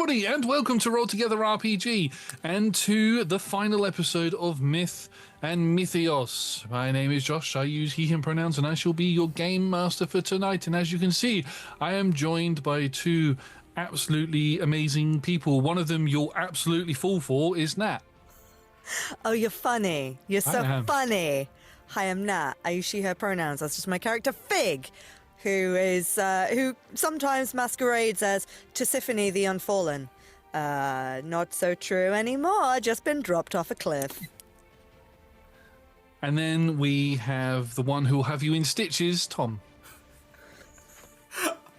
everybody, and welcome to Roll Together RPG and to the final episode of Myth and Mythios. My name is Josh. I use he, him pronouns, and I shall be your game master for tonight. And as you can see, I am joined by two absolutely amazing people. One of them you'll absolutely fall for is Nat. Oh, you're funny. You're so funny. Hi, I'm Nat. I use she, her pronouns. That's just my character, Fig, who sometimes masquerades as Tisiphone the Unfallen. Not so true anymore. Just been dropped off a cliff. And then we have the one who will have you in stitches, Tom.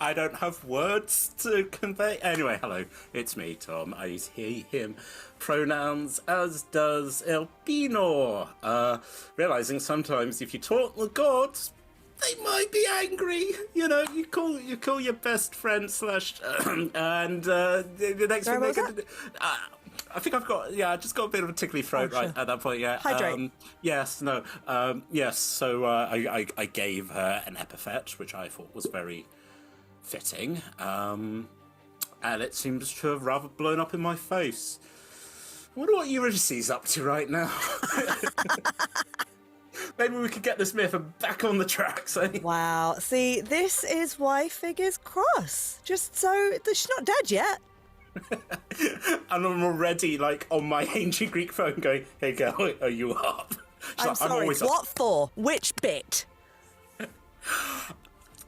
I don't have words to convey. Anyway, hello, it's me, Tom. I use he, him pronouns, as does Elpinor. Realizing sometimes if you talk the gods, they might be angry. You know, you call your best friend slash and the next Sorry, thing I think I just got a bit of a tickly throat right at that point. Yeah. Hydrate. Yes. So I gave her an epithet, which I thought was very fitting, and it seems to have rather blown up in my face. I wonder what Ulysses up to right now. Maybe we could get this myth back on the tracks. Eh? Wow. See, this is why Fig is cross. Just so she's not dead yet. And I'm already like on my ancient Greek phone going, "Hey girl, are you up?" I'm sorry. What for? Which bit?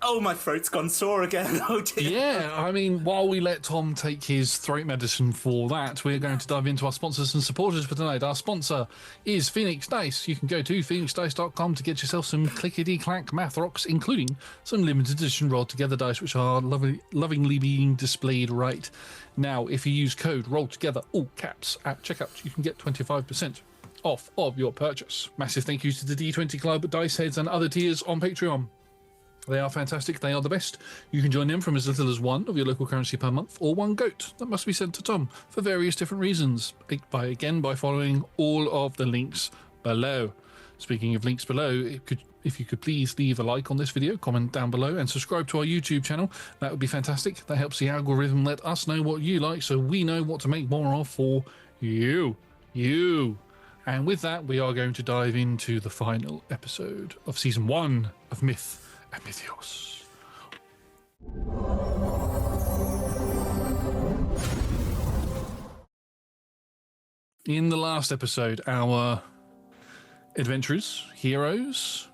Oh, my throat's gone sore again. Oh dear. Yeah, I mean, while we let Tom take his throat medicine for that, we're going to dive into our sponsors and supporters for tonight. Our sponsor is Phoenix Dice. You can go to phoenixdice.com to get yourself some clickety-clack math rocks, including some limited edition Roll Together dice, which are lovingly being displayed right now. If you use code ROLLTOGETHER, all caps, at checkout, you can get 25% off of your purchase. Massive thank you to the D20 Club, Dice Heads, and other tiers on Patreon. They are fantastic. They are the best. You can join them from as little as $1 of your local currency per month, or 1 goat that must be sent to Tom for various different reasons. By following all of the links below. Speaking of links below, if you could please leave a like on this video, comment down below, and subscribe to our YouTube channel, that would be fantastic. That helps the algorithm let us know what you like, so we know what to make more of for you. And with that, we are going to dive into the final episode of Season 1 of Myth and Mythios. In the last episode, our adventurers, heroes,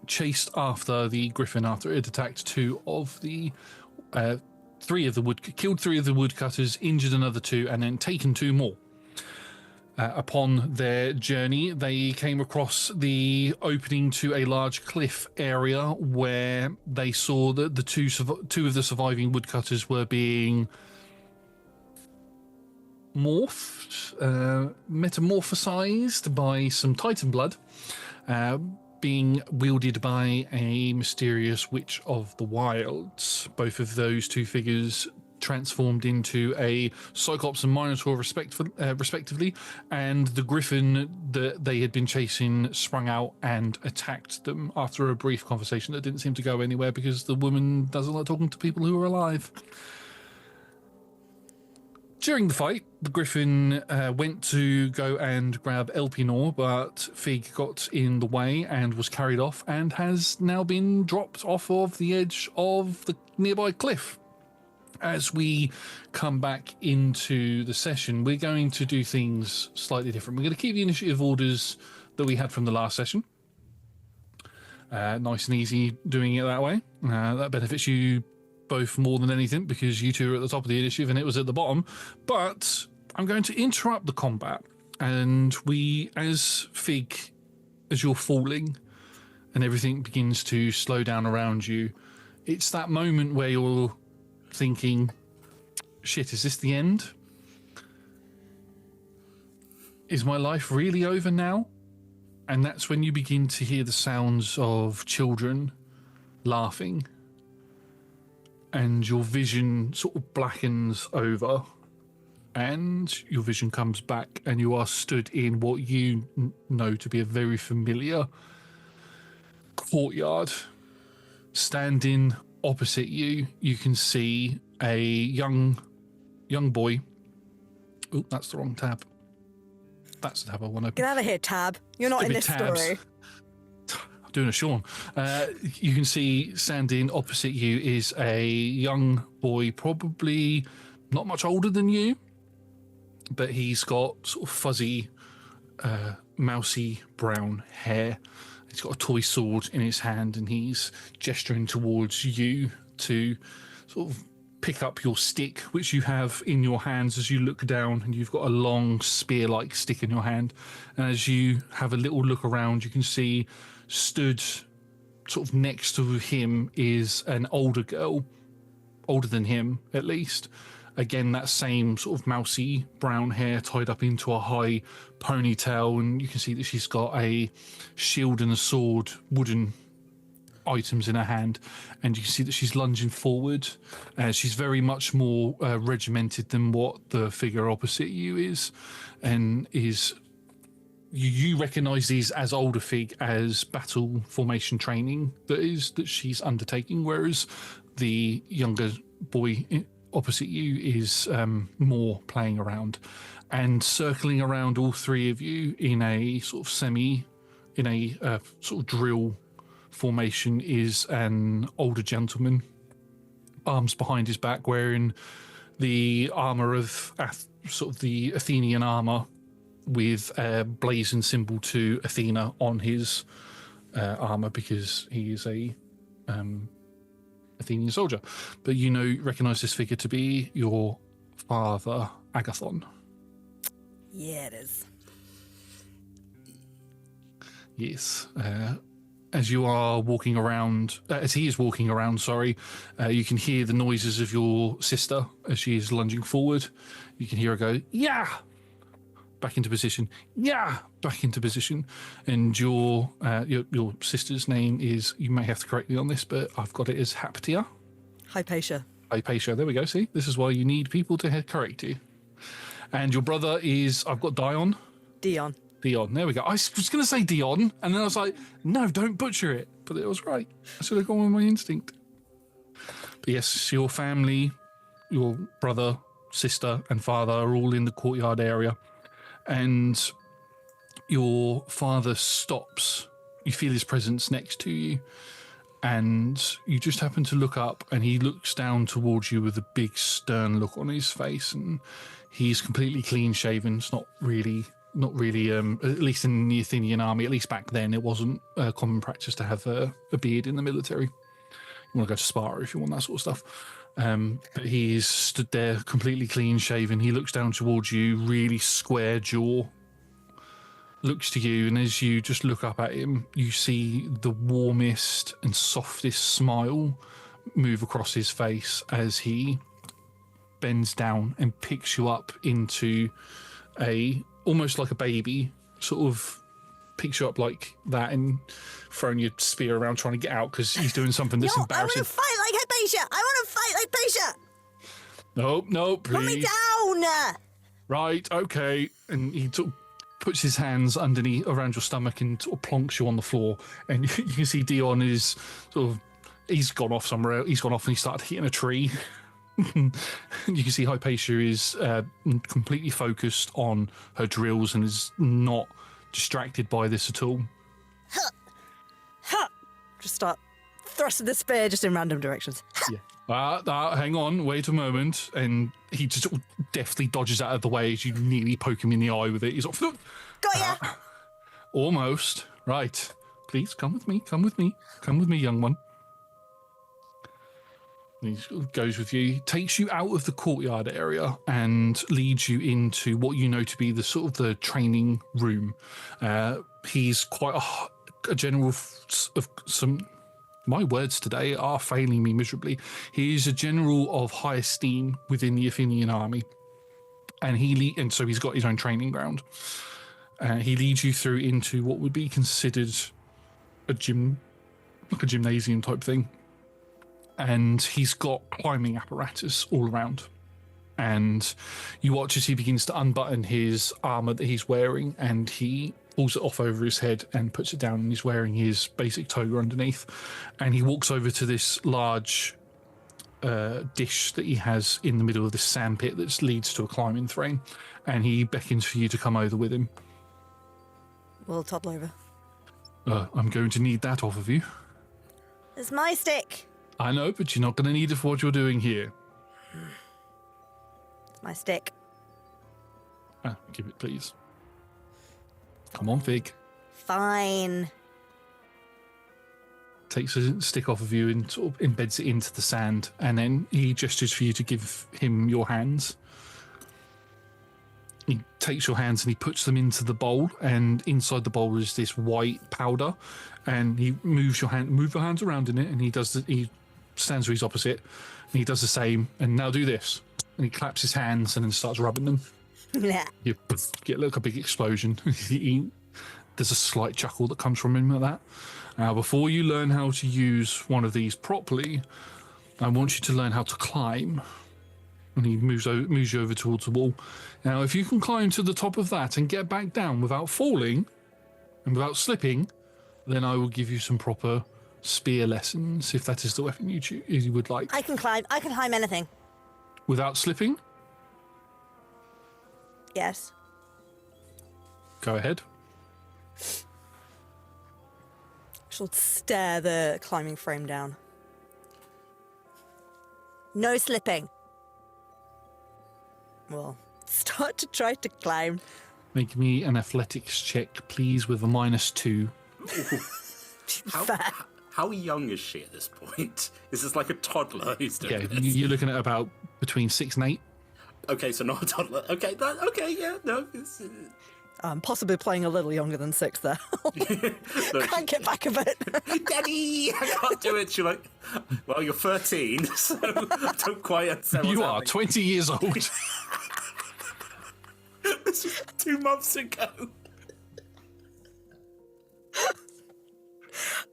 chased after the griffin after it had attacked killed 3 of the woodcutters, injured another 2, and then taken 2 more. Upon their journey, they came across the opening to a large cliff area where they saw that the two of the surviving woodcutters were being metamorphosized by some Titan blood, being wielded by a mysterious witch of the wilds. Both of those 2 figures transformed into a Cyclops and Minotaur respectively, and the griffin that they had been chasing sprung out and attacked them after a brief conversation that didn't seem to go anywhere because the woman doesn't like talking to people who are alive. During the fight, the griffin went to go and grab Elpinor, but Fig got in the way and was carried off and has now been dropped off of the edge of the nearby cliff. As we come back into the session, we're going to do things slightly different. We're going to keep the initiative orders that we had from the last session. Nice and easy doing it that way. That benefits you both more than anything because you 2 are at the top of the initiative and it was at the bottom. But I'm going to interrupt the combat, and as you're falling and everything begins to slow down around you, it's that moment where you're thinking, shit, is this the end? Is my life really over now? And that's when you begin to hear the sounds of children laughing, and your vision sort of blackens over, and your vision comes back, and you are stood in what you know to be a very familiar courtyard, standing opposite you, you can see a young boy. Oh, that's the wrong tab. That's the tab I want to open. Get out of here, Tab. You're not in this story. I'm doing a Sean. You can see standing opposite you is a young boy, probably not much older than you, but he's got sort of fuzzy, mousy brown hair. He's got a toy sword in his hand, and he's gesturing towards you to sort of pick up your stick, which you have in your hands as you look down, and you've got a long spear-like stick in your hand. And as you have a little look around, you can see stood sort of next to him is an older girl, older than him at least. Again, that same sort of mousy brown hair tied up into a high ponytail, and you can see that she's got a shield and a sword, wooden items in her hand, and you can see that she's lunging forward. She's very much more regimented than what the figure opposite you is, and is you recognise these as older fig as battle formation training that she's undertaking, whereas the younger boy opposite you is more playing around. And circling around all three of you in a sort of sort of drill formation is an older gentleman, arms behind his back, wearing the armour of sort of the Athenian armour with a blazing symbol to Athena on his armour, because he is a Athenian soldier. But recognise this figure to be your father, Agathon. Yeah, it is. Yes. As you are walking around, as he is walking around, you can hear the noises of your sister as she is lunging forward. You can hear her go, yeah, back into position, yeah, back into position. And your sister's name is, you may have to correct me on this, but I've got it as Hypatia. Hypatia. Hypatia, there we go, see? This is why you need people to correct you. And your brother is, I've got Dion. Dion. There we go. I was going to say Dion, and then I was like, no, don't butcher it. But it was right. I should have gone with my instinct. But yes, your family, your brother, sister, and father are all in the courtyard area. And your father stops. You feel his presence next to you. And you just happen to look up, and he looks down towards you with a big stern look on his face. And he's completely clean shaven. It's not really, at least in the Athenian army, at least back then, it wasn't a common practice to have a beard in the military. You want to go to Sparta if you want that sort of stuff. But he's stood there completely clean shaven. He looks down towards you, really square jaw, looks to you, and as you just look up at him, you see the warmest and softest smile move across his face as he bends down and picks you up into almost like a baby, sort of picks you up like that and throwing your spear around trying to get out because he's doing something that's embarrassing. I want to fight like Hypatia! I want to fight like Hypatia! No, please. Put me down! Right, okay. And he sort of puts his hands underneath around your stomach and sort of plonks you on the floor. And you can see Dion is sort of, he's gone off somewhere else. He's gone off and he started hitting a tree. You can see Hypatia is completely focused on her drills and is not distracted by this at all. Just start thrusting the spear just in random directions. Yeah. Hang on, wait a moment. And he just sort of deftly dodges out of the way as you nearly poke him in the eye with it. He's like, got ya! Almost. Right. Please come with me, young one. He goes with you, takes you out of the courtyard area and leads you into what you know to be the sort of the training room. He's quite a general of some... My words today are failing me miserably. He is a general of high esteem within the Athenian army. And so he's got his own training ground. He leads you through into what would be considered a gym, like a gymnasium type thing. And he's got climbing apparatus all around. And you watch as he begins to unbutton his armor that he's wearing, and he pulls it off over his head and puts it down, and he's wearing his basic toga underneath. And he walks over to this large dish that he has in the middle of this sand pit that leads to a climbing frame, and he beckons for you to come over with him. We'll toddle over. I'm going to need that off of you. It's my stick. I know, but you're not going to need it for what you're doing here. It's my stick. Give it, please. Come on, Fig. Fine. Takes a stick off of you and sort of embeds it into the sand, and then he gestures for you to give him your hands. He takes your hands and he puts them into the bowl, and inside the bowl is this white powder, and he move your hands around in it, and he stands where he's opposite, and he does the same, and now do this. And he claps his hands and then starts rubbing them. Yeah. You get like a big explosion. There's a slight chuckle that comes from him at that. Now, before you learn how to use one of these properly, I want you to learn how to climb. And he moves you over towards the wall. Now, if you can climb to the top of that and get back down without falling and without slipping, then I will give you some proper spear lessons, if that is the weapon you would like. I can climb anything. Without slipping? Yes. Go ahead. She'll stare the climbing frame down. No slipping. Well, start to try to climb. Make me an athletics check, please, with a -2. How young is she at this point? Is this like a toddler who's doing Yeah, this? you're looking at about between 6 and 8. Okay, so not a toddler. Okay, yeah, no. I'm possibly playing a little younger than 6 there. Look, Can't get back a bit. Daddy, I can't do it. She's like, well, you're 13, so I don't quite understand what's You are happening. 20 years old. This was 2 months ago.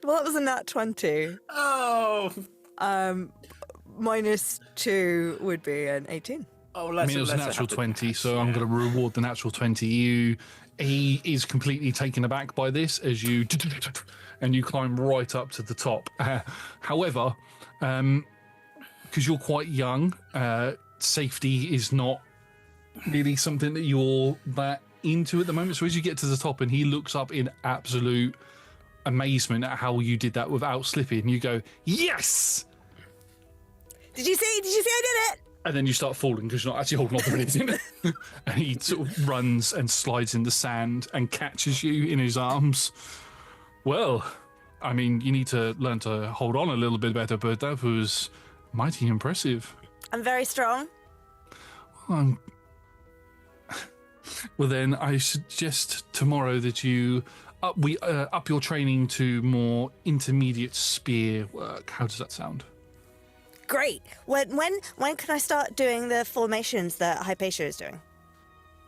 Well, that was a nat 20. Oh. -2 would be an 18. Oh, I mean, it was a natural 20, so I'm going to reward the natural 20. He is completely taken aback by this as you climb right up to the top. However, because you're quite young, safety is not really something that you're that into at the moment. So as you get to the top and he looks up in absolute amazement at how you did that without slipping, you go, yes! Did you see I did it? And then you start falling because you're not actually holding on to anything. And he sort of runs and slides in the sand and catches you in his arms. Well, I mean, you need to learn to hold on a little bit better, but that was mighty impressive. I'm very strong. Well, then I suggest tomorrow that you up your training to more intermediate spear work. How does that sound? Great. When can I start doing the formations that Hypatia is doing?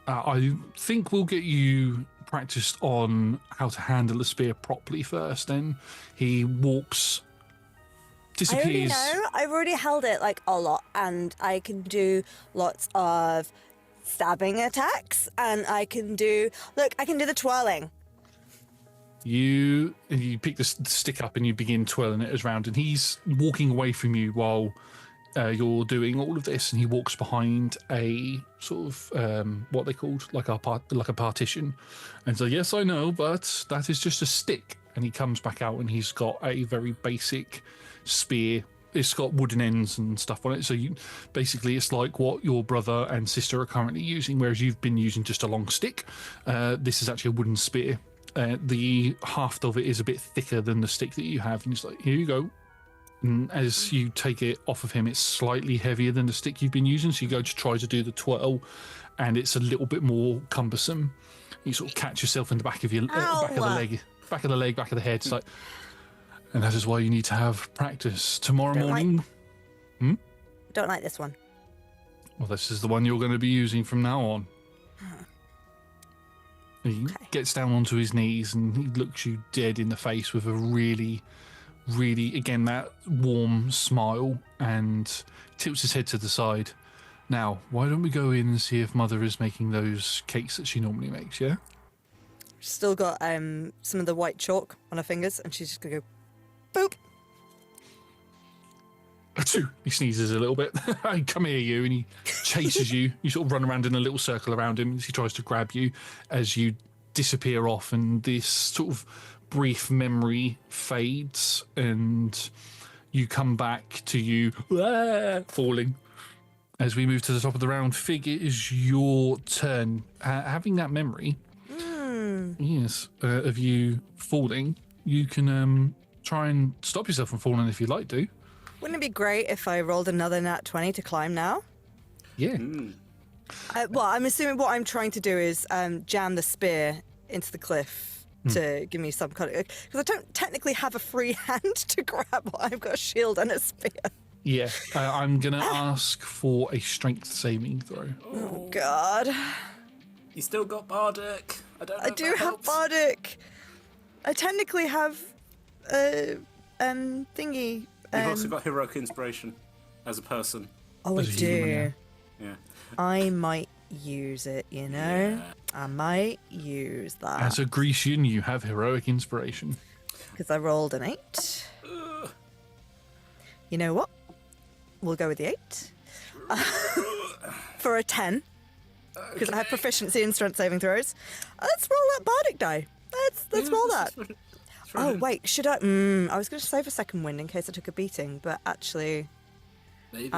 I think we'll get you practiced on how to handle a spear properly first. Then he walks, disappears. I already know. I've already held it like a lot, and I can do lots of stabbing attacks, and I can do the twirling. You pick the stick up and you begin twirling it around, and he's walking away from you while you're doing all of this, and he walks behind a sort of what they called like a partition, and so yes, I know, but that is just a stick. And he comes back out and he's got a very basic spear. It's got wooden ends and stuff on it, so it's like what your brother and sister are currently using, whereas you've been using just a long stick. This is actually a wooden spear. The haft of it is a bit thicker than the stick that you have, and he's like, here you go. And as you take it off of him, it's slightly heavier than the stick you've been using, so you go to try to do the twirl, and it's a little bit more cumbersome. You sort of catch yourself in the back of your back of the leg, back of the head. It's like, and that is why you need to have practice tomorrow morning. Don't like this one. Well, this is the one you're going to be using from now on. He gets down onto his knees and he looks you dead in the face with a really, really, again, that warm smile, and tilts his head to the side. Now, why don't we go in and see if Mother is making those cakes that she normally makes, yeah? She's still got some of the white chalk on her fingers, and she's just gonna go, boop. Achoo! He sneezes a little bit. Hey, come here, you, and he chases you. You sort of run around in a little circle around him as he tries to grab you as you disappear off, and this sort of brief memory fades, and you come back to you falling. As we move to the top of the round, Fig, it is your turn. Having that memory, yes, of you falling, you can try and stop yourself from falling if you'd like to. Wouldn't it be great if I rolled another nat 20 to climb now? Yeah. Well, I'm assuming what I'm trying to do is jam the spear into the cliff to give me some kind of... Because I don't technically have a free hand to grab. I've got a shield and a spear. Yeah. I'm going to ask for a strength saving throw. Oh, God. You still got Bardic. I don't know. I do have Bardic. I technically have thingy. You've also got Heroic Inspiration as a person. Oh, I As a human, do. Yeah. I might use it, you know? Yeah. I might use that. As a Grecian, you have heroic inspiration. Because I rolled an 8. You know what? We'll go with the 8. For a 10. Because I have proficiency in strength saving throws. Let's roll that Bardic die. Let's roll that. Oh, wait, should I? I was going to save a second wind in case I took a beating, but actually, Maybe.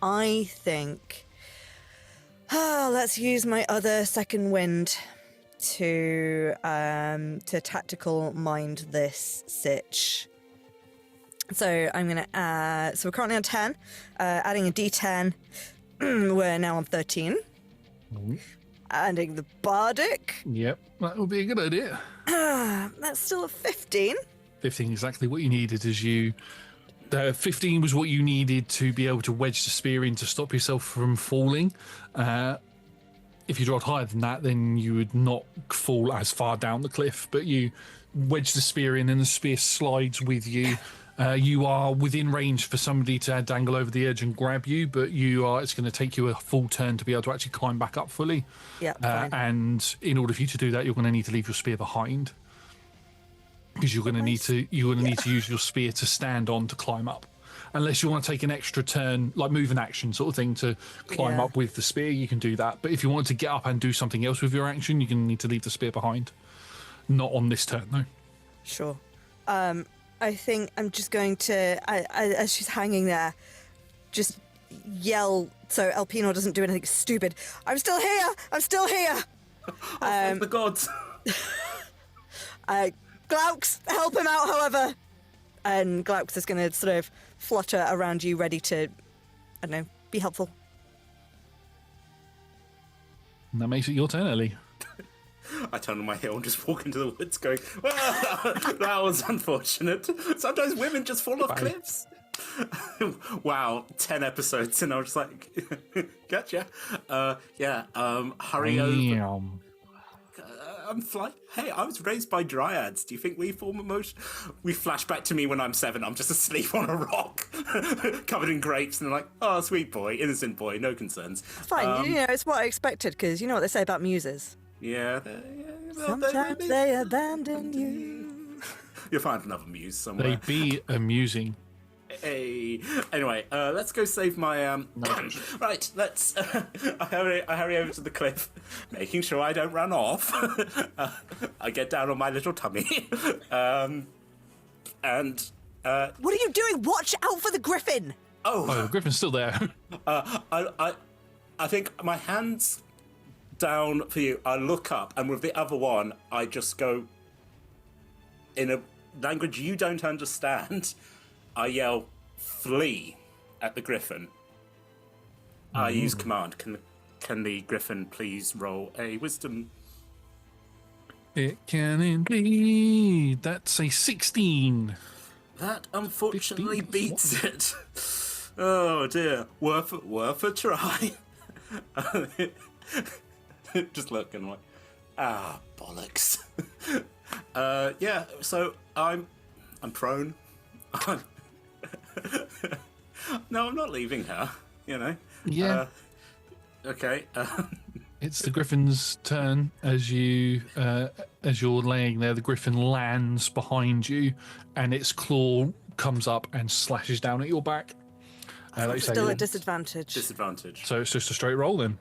I think let's use my other second wind to tactical mind this sitch. So I'm going to so we're currently on 10, adding a d10. We're now on 13. Adding the Bardic. Yep, that would be a good idea. That's still a 15. 15 exactly what you needed as you... 15 was what you needed to be able to wedge the spear in to stop yourself from falling. If you rolled higher than that, then you would not fall as far down the cliff, but you wedge the spear in and the spear slides with you. You are within range for somebody to dangle over the edge and grab you, but it's going to take you a full turn to be able to actually climb back up fully. Yeah, fine. And in order for you to do that, you're going to need to leave your spear behind, because you're going to need to use your spear to stand on to climb up. Unless you want to take an extra turn, like move an action sort of thing to climb up with the spear, you can do that. But if you want to get up and do something else with your action, you're going to need to leave the spear behind. Not on this turn, though. Sure. I think I'm just going to, as she's hanging there, just yell so Elpenor doesn't do anything stupid. I'm still here! I'm still here! Thank the gods. Glauks, help him out, however! And Glauks is going to sort of flutter around you, ready to, I don't know, be helpful. And that makes it your turn, Ellie. I turn on my heel and just walk into the woods going, well, that was unfortunate. Sometimes women just fall off cliffs. Wow, 10 episodes and I was just like, gotcha. Hurry over. I'm flying. Hey, I was raised by dryads. Do you think we form emotion? We flash back to me when I'm 7. I'm just asleep on a rock, covered in grapes, and they're like, "Oh, sweet boy, innocent boy, no concerns." Fine, you know, it's what I expected, because you know what they say about muses. Yeah. Sometimes they abandon you. You'll find another muse somewhere. They be amusing. Hey. Anyway, let's go save my right. Let's. I hurry over to the cliff, making sure I don't run off. I get down on my little tummy, and. What are you doing? Watch out for the griffin! Oh, the griffin's still there. I think my hands down for you. I look up, and with the other one, I just go in a language you don't understand. I yell, "Flee!" at the griffin. I use command. Can the griffin please roll a wisdom? It can indeed. That's a 16. That unfortunately 15, beats it. Oh dear. Worth a try. Just look and like, bollocks. Yeah. So I'm prone. No, I'm not leaving her, you know. Yeah. Okay. It's the Griffin's turn. As you're laying there, the Griffin lands behind you, and its claw comes up and slashes down at your back. Like you say, Still at disadvantage. Disadvantage. so it's just a straight roll then,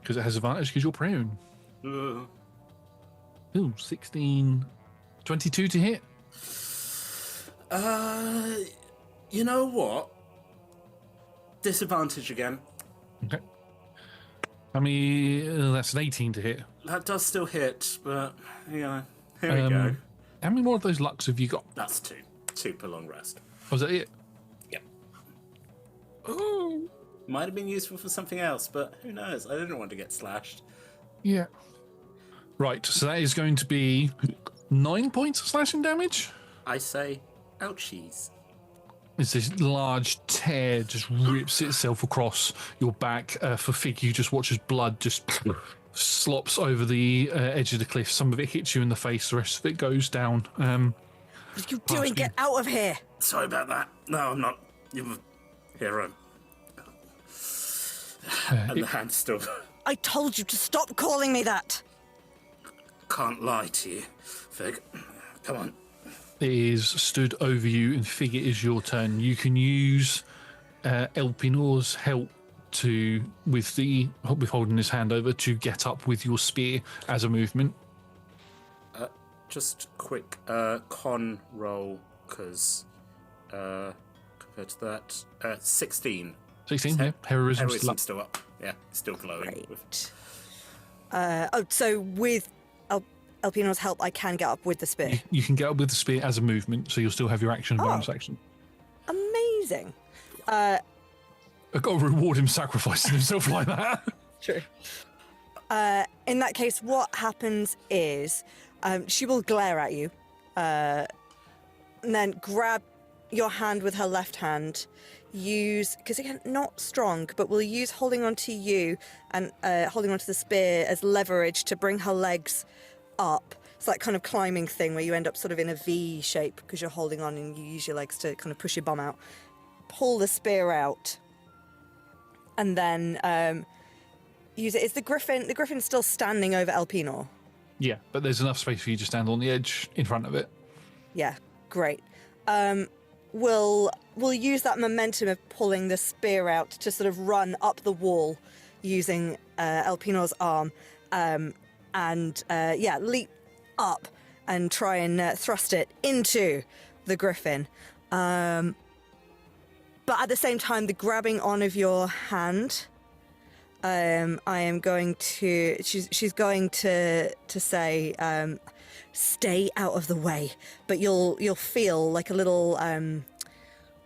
because it has advantage because you're prone. Ooh, 16, 22 to hit. You know what? Disadvantage again. Okay. I mean, that's an 18 to hit. That does still hit, but here we go. How many more of those lucks have you got? That's 2. 2 per long rest. Was that it? Yep. Oh. Might have been useful for something else, but who knows? I didn't want to get slashed. Yeah. Right, so that is going to be 9 points of slashing damage. I say, ouchies. As this large tear just rips itself across your back. For Fig, you just watch as blood just slops over the edge of the cliff. Some of it hits you in the face, the rest of it goes down. What are you doing? Get out of here! Sorry about that. No, I'm not. You're a hero. And the hand still... I told you to stop calling me that! Can't lie to you, Fig. Come on. It is stood over you, and Fig, it is your turn. You can use Elpinor's help with holding his hand over to get up with your spear as a movement. Just quick con roll, because compared to that, 16. 16, yeah. Heroism's Heroism's still up. Yeah, still glowing. Right. So with Elpinor's help, I can get up with the spear. You can get up with the spear as a movement, so you'll still have your action and bonus action. Amazing. I've got to reward him sacrificing himself like that. True. In that case, what happens is she will glare at you and then grab your hand with her left hand. Because again, not strong, but we'll use holding onto you and holding onto the spear as leverage to bring her legs up. It's that kind of climbing thing where you end up sort of in a V shape because you're holding on and you use your legs to kind of push your bum out. Pull the spear out and then use it. Is the Griffin's still standing over Elpinor? Yeah, but there's enough space for you to stand on the edge in front of it. Yeah, great. We'll use that momentum of pulling the spear out to sort of run up the wall using Elpinor's arm and leap up and try and thrust it into the Griffin. But at the same time, the grabbing on of your hand, I am going to... She's going to say... stay out of the way, but you'll feel like a little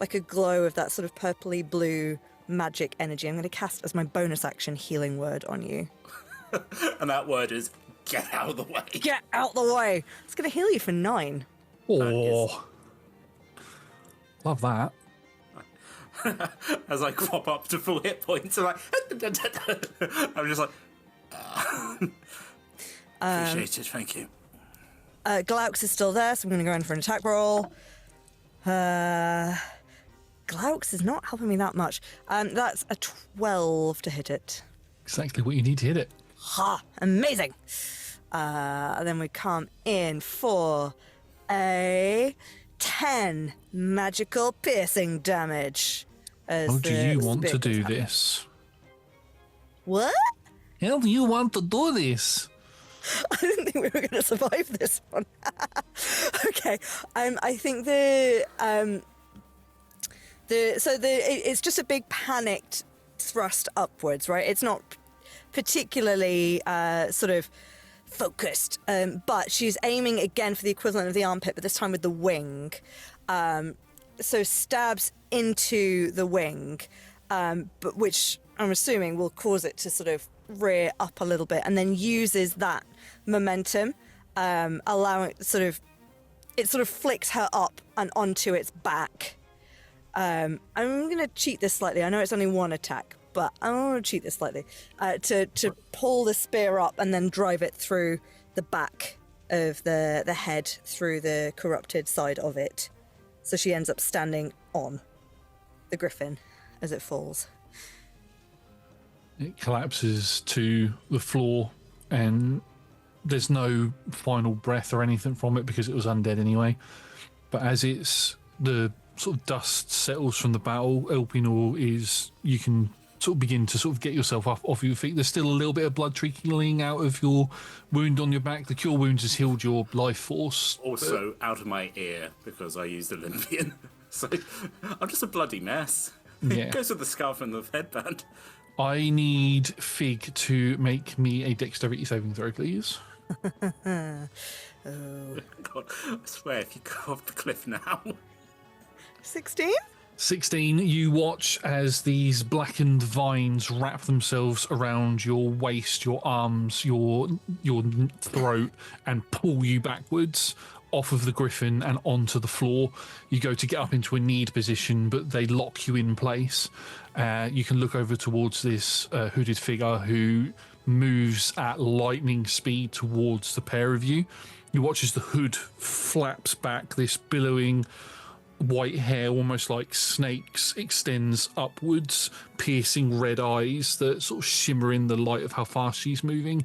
like a glow of that sort of purpley blue magic energy. I'm going to cast as my bonus action healing word on you. And that word is get out of the way. Get out the way. It's going to heal you for 9. Oh, love that. As I crop up to full hit points, I'm like, I'm just like, appreciate it, thank you. Glaucus is still there, so I'm going to go in for an attack roll. Glaucus is not helping me that much. That's a 12 to hit it. Exactly what you need to hit it. Ha! Amazing! Then we come in for a 10 magical piercing damage. How do you want to do this? What? How do you want to do this? I didn't think we were going to survive this one. Okay, I think it's just a big panicked thrust upwards, right? It's not particularly sort of focused, but she's aiming again for the equivalent of the armpit, but this time with the wing. So stabs into the wing, but which I'm assuming will cause it to sort of rear up a little bit, and then uses that momentum, allowing it sort of flicks her up and onto its back. I'm going to cheat this slightly. I know it's only one attack, but I'm going to cheat this slightly to pull the spear up and then drive it through the back of the head, through the corrupted side of it. So she ends up standing on the Griffin as it falls. It collapses to the floor, and there's no final breath or anything from it because it was undead anyway. But as the sort of dust settles from the battle, Elpinor you can sort of begin to sort of get yourself up off your feet. There's still a little bit of blood trickling out of your wound on your back. The cure wounds has healed your life force. Also out of my ear because I used Olympian. So I'm just a bloody mess. Yeah. It goes with the scarf and the headband. I need Fig to make me a dexterity saving throw, please. Oh. God, I swear, if you go off the cliff now. 16? 16, you watch as these blackened vines wrap themselves around your waist, your arms, your throat, and pull you backwards off of the griffin and onto the floor. You go to get up into a kneed position, but they lock you in place. You can look over towards this hooded figure who moves at lightning speed towards the pair of you. You watch as the hood flaps back, this billowing white hair, almost like snakes, extends upwards, piercing red eyes that sort of shimmer in the light of how fast she's moving.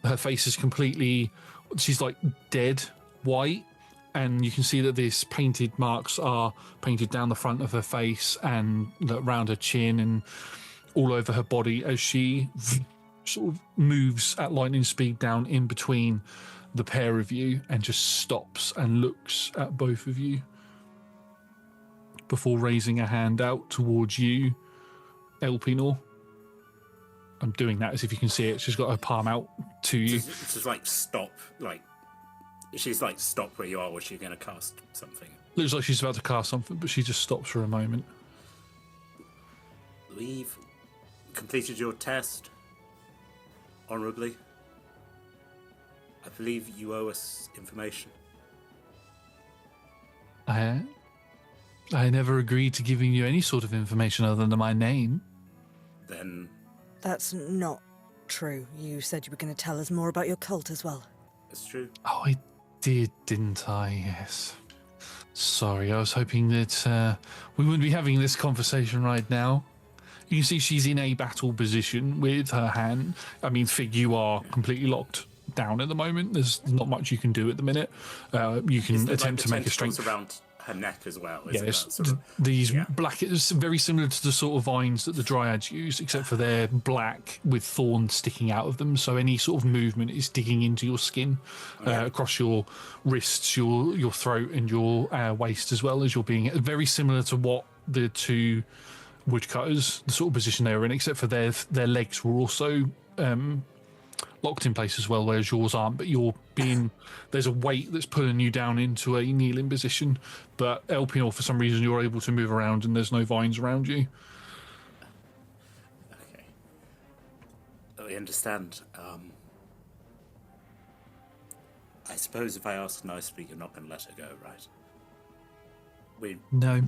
Her face is she's like dead white, and you can see that these painted marks are painted down the front of her face and around her chin and all over her body as she sort of moves at lightning speed down in between the pair of you and just stops and looks at both of you before raising a hand out towards you, Elpinor. I'm doing that as if you can see it. She's got her palm out to you. It's just like stop, like she's like stop where you are. Was she going to cast something? Looks like she's about to cast something, but she just stops for a moment. We've completed your test honorably. I believe you owe us information. I never agreed to giving you any sort of information other than my name. Then That's not true. You said you were going to tell us more about your cult as well. it's true. Oh, I did, didn't I? Yes. Sorry, I was hoping that we wouldn't be having this conversation right now. You can see she's in a battle position with her hand. I mean, Fig, you are completely locked down at the moment. There's not much you can do at the minute. You can attempt to make a strength around her neck as well. Yes, these black, it's very similar to the sort of vines that the dryads use, except for they're black with thorns sticking out of them. So any sort of movement is digging into your skin, across your wrists, your throat, and your waist, as well as you're being very similar to what the two woodcutters, the sort of position they were in, except for their legs were also locked in place as well, whereas yours aren't. But there's a weight that's pulling you down into a kneeling position. But Elpinor, for some reason, you're able to move around and there's no vines around you. Okay. I understand. I suppose if I ask nicely, you're not going to let her go, right? No,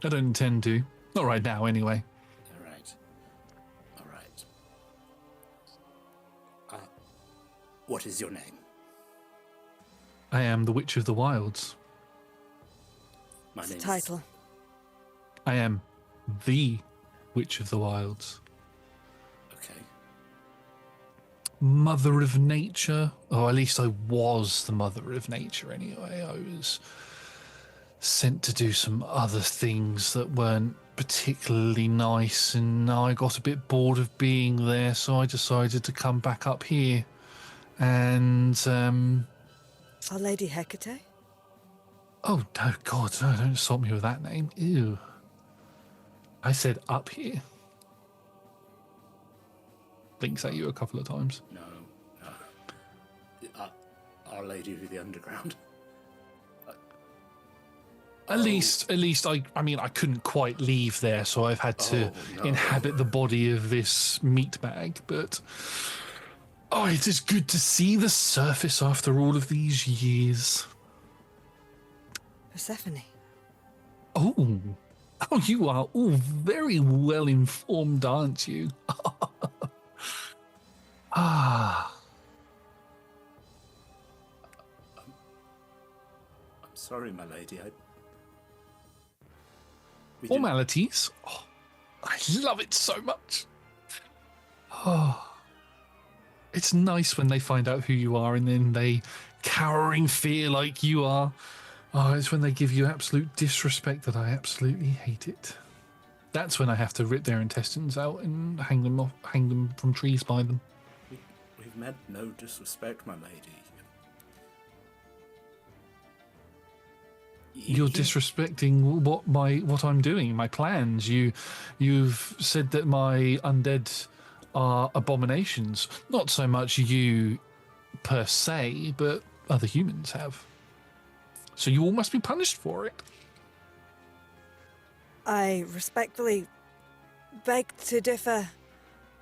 I don't intend to. Not right now, anyway. All right. What is your name? I am the Witch of the Wilds. My It's name a title. I am the Witch of the Wilds. Okay. Mother of Nature. Or at least I was the Mother of Nature anyway. I was sent to do some other things that weren't particularly nice, and I got a bit bored of being there, so I decided to come back up here. And Our Lady Hecate? oh no, God, no, don't insult me with that name. Ew. I said up here. Blinks at you a couple of times. No. Our Lady of the Underground. At least I mean, I couldn't quite leave there, so I've had to inhabit the body of this meat bag, but oh, it is good to see the surface after all of these years. Persephone. Oh, you are all very well informed, aren't you? Ah. I'm sorry, my lady. Formalities? Oh, I love it so much. It's nice when they find out who you are and then they cower in fear like you are. Oh, it's when they give you absolute disrespect that I absolutely hate it. That's when I have to rip their intestines out and hang them from trees by them. We've meant no disrespect, my lady. You're disrespecting what I'm doing, my plans. You've said that my undead are abominations. Not so much you per se, but other humans have. So you all must be punished for it. I respectfully beg to differ,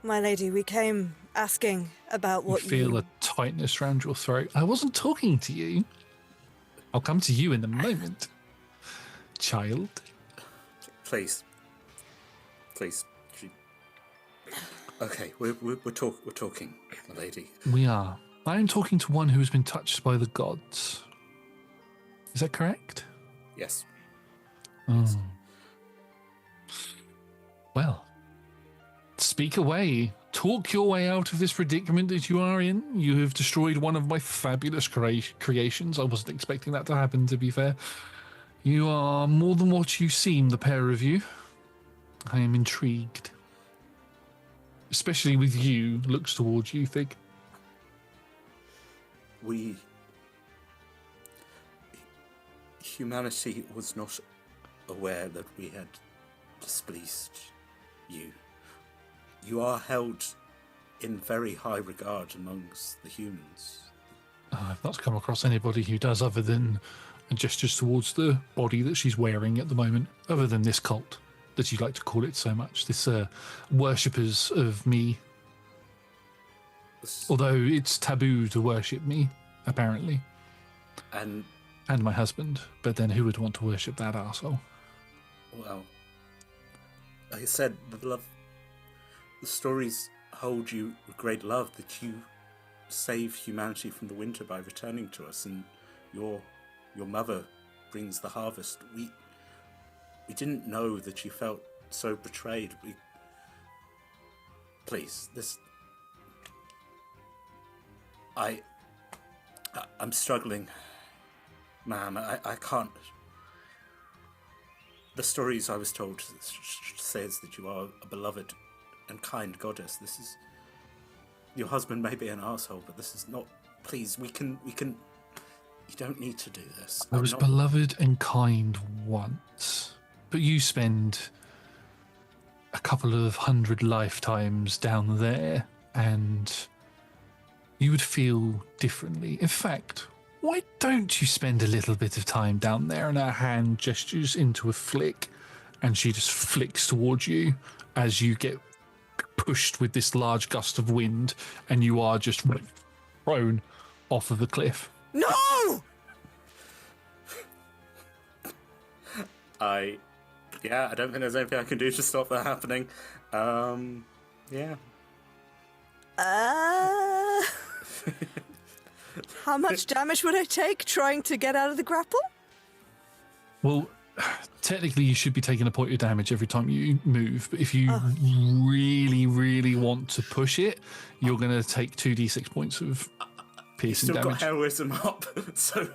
my lady. We came asking about what you... Feel a tightness around your throat. I wasn't talking to you. I'll come to you in a moment, child. Please. Okay, we're talking, my lady. We are. I am talking to one who has been touched by the gods. Is that correct? Yes. Oh. Well, speak away. Talk your way out of this predicament that you are in. You have destroyed one of my fabulous creations. I wasn't expecting that to happen, to be fair. You are more than what you seem, the pair of you. I am intrigued. Especially with you, looks towards you, Fig. Humanity was not aware that we had displeased you. You are held in very high regard amongst the humans. I've not come across anybody who does, other than gestures towards the body that she's wearing at the moment, other than this cult that you like to call it so much, this worshippers of me. Although it's taboo to worship me, apparently. And my husband. But then who would want to worship that arsehole? Well, like I said, the stories hold you with great love, that you save humanity from the winter by returning to us, and your mother brings the harvest. We didn't know that you felt so betrayed. Please, I'm struggling, ma'am. I can't. The stories I was told says that you are a beloved and kind goddess. Your husband may be an asshole, but this is not. Please, we can. You don't need to do this. I was beloved and kind once, but you spend a couple of 100 lifetimes down there, and you would feel differently. In fact, why don't you spend a little bit of time down there? And her hand gestures into a flick, and she just flicks towards you as you get pushed with this large gust of wind, and you are just thrown off of the cliff. No! I don't think there's anything I can do to stop that happening. Yeah. How much damage would I take trying to get out of the grapple? Well, technically you should be taking a point of damage every time you move, but if you really, really want to push it, you're going to take 2d6 points of piercing damage. You've still got heroism up, so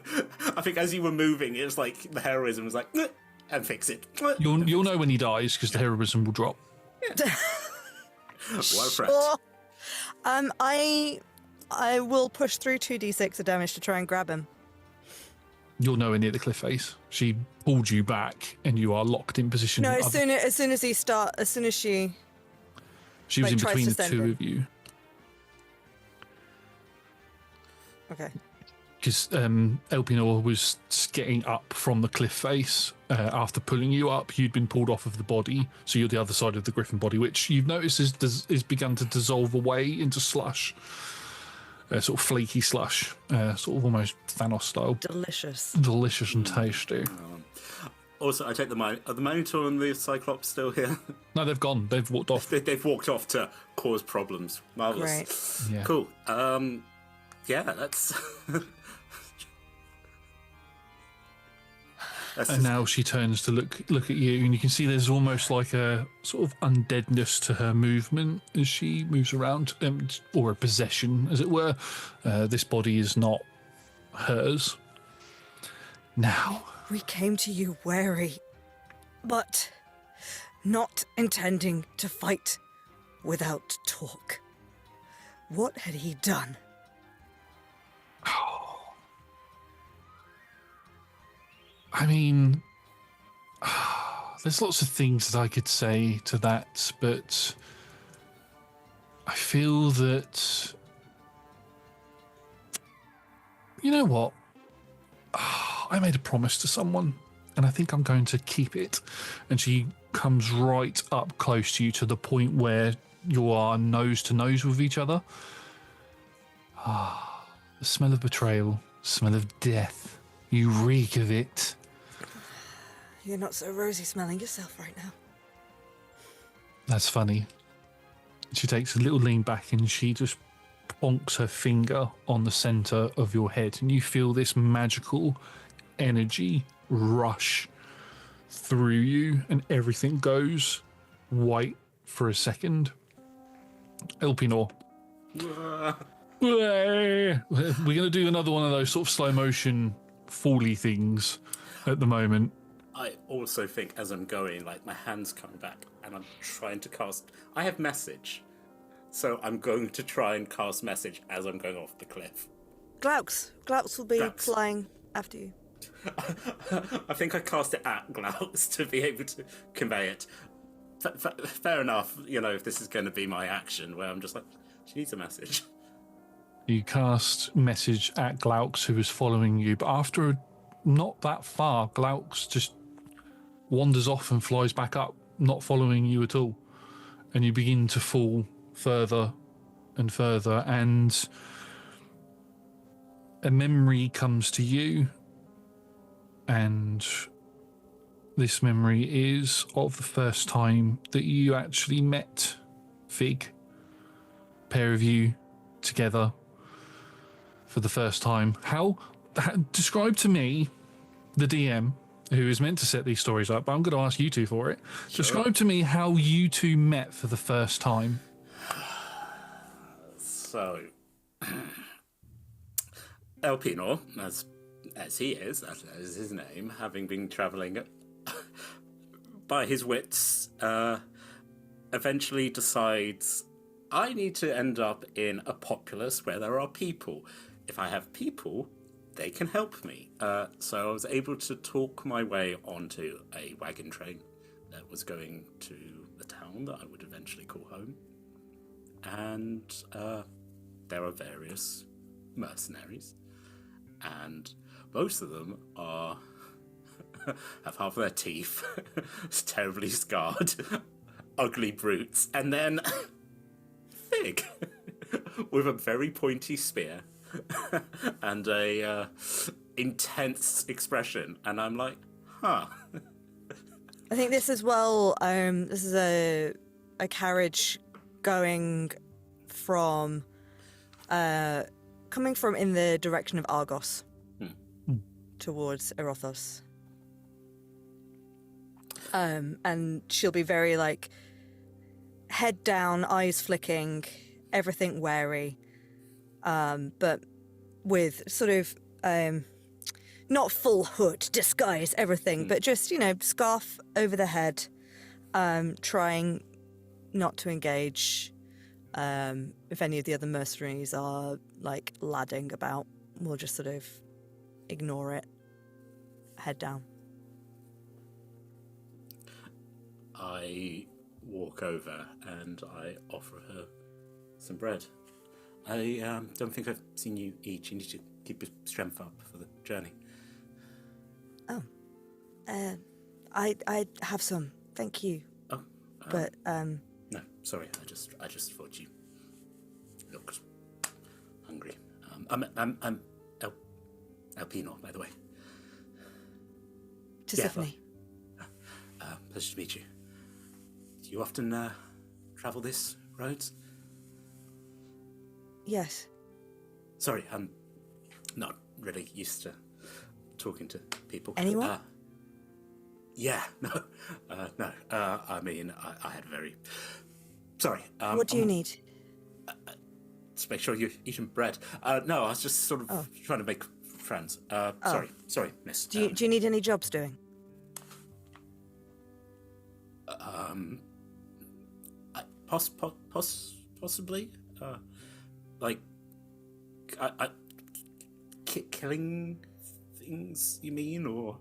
I think as you were moving, it was like the heroism was like, and fix it. You'll know when he dies, because the heroism will drop. What a friend. Sure. I will push through 2d6 of damage to try and grab him. You're nowhere near the cliff face. She pulled you back, and you are locked in position. No, as soon as she was in between the two in. of you. Okay. Because Elpinor was getting up from the cliff face after pulling you up. You'd been pulled off of the body, so you're the other side of the griffin body, which you've noticed is begun to dissolve away into slush. Sort of flaky slush, sort of almost Thanos style. Delicious and tasty. Also, I take are the Minotaur and the Cyclops still here? No, they've gone. They've walked off. They've walked off to cause problems. Marvellous. Great. Yeah. Cool. Yeah, that's And now she turns to look at you, and you can see there's almost like a sort of undeadness to her movement as she moves around, or a possession, as it were. This body is not hers. Now, we came to you wary, but not intending to fight without talk. What had he done? I mean, there's lots of things that I could say to that, but I feel that, you know what? I made a promise to someone, and I think I'm going to keep it. And she comes right up close to you to the point where you are nose to nose with each other. The smell of betrayal, smell of death. You reek of it. You're not so rosy smelling yourself right now. That's funny. She takes a little lean back and she just plonks her finger on the center of your head, and you feel this magical energy rush through you, and everything goes white for a second. Elpinor. We're going to do another one of those sort of slow motion fally things at the moment. I also think as I'm going, like my hands come back and I'm trying to cast... I have message. So I'm going to try and cast message as I'm going off the cliff. Glauks will be flying after you. I think I cast it at Glauks to be able to convey it. Fair enough, if this is going to be my action, where I'm just like, she needs a message. You cast message at Glauks, who is following you, but after not that far, Glauks just wanders off and flies back up, not following you at all. And you begin to fall further and further, and a memory comes to you, and this memory is of the first time that you actually met Fig. Pair of you together for the first time. Describe to me, the DM, who is meant to set these stories up, but I'm going to ask you two for it. Sure. Describe to me how you two met for the first time. So, Elpinor, as he is, that is his name, having been travelling by his wits, eventually decides, I need to end up in a populace where there are people. If I have people, they can help me. So I was able to talk my way onto a wagon train that was going to the town that I would eventually call home. And there are various mercenaries, and most of them are have half their teeth terribly scarred, ugly brutes, and then Fig with a very pointy spear and a intense expression, and I'm like, huh. I think this as well. This is a carriage going from coming from in the direction of Argos towards Erothos. And she'll be very like head down, eyes flicking, everything wary, but with sort of not full hood, disguise, everything, but just, scarf over the head, trying not to engage. If any of the other mercenaries are like ladding about, we'll just sort of ignore it, head down. I walk over and I offer her some bread. I don't think I've seen you eat. You need to keep your strength up for the journey. Oh, I have some, thank you. Oh, but no, sorry. I just thought you looked hungry. I'm Elpinor, by the way. Tisiphone. Pleasure to meet you. Do you often travel this road? Yes. Sorry, I'm not really used to talking to people. Anyone? Yeah, no, no. I mean, I had a very... Sorry. What do you need? Just make sure you're eating bread. No, I was just sort of trying to make friends. Sorry, miss. Do you need any jobs doing? Possibly. Like, killing things, you mean? Or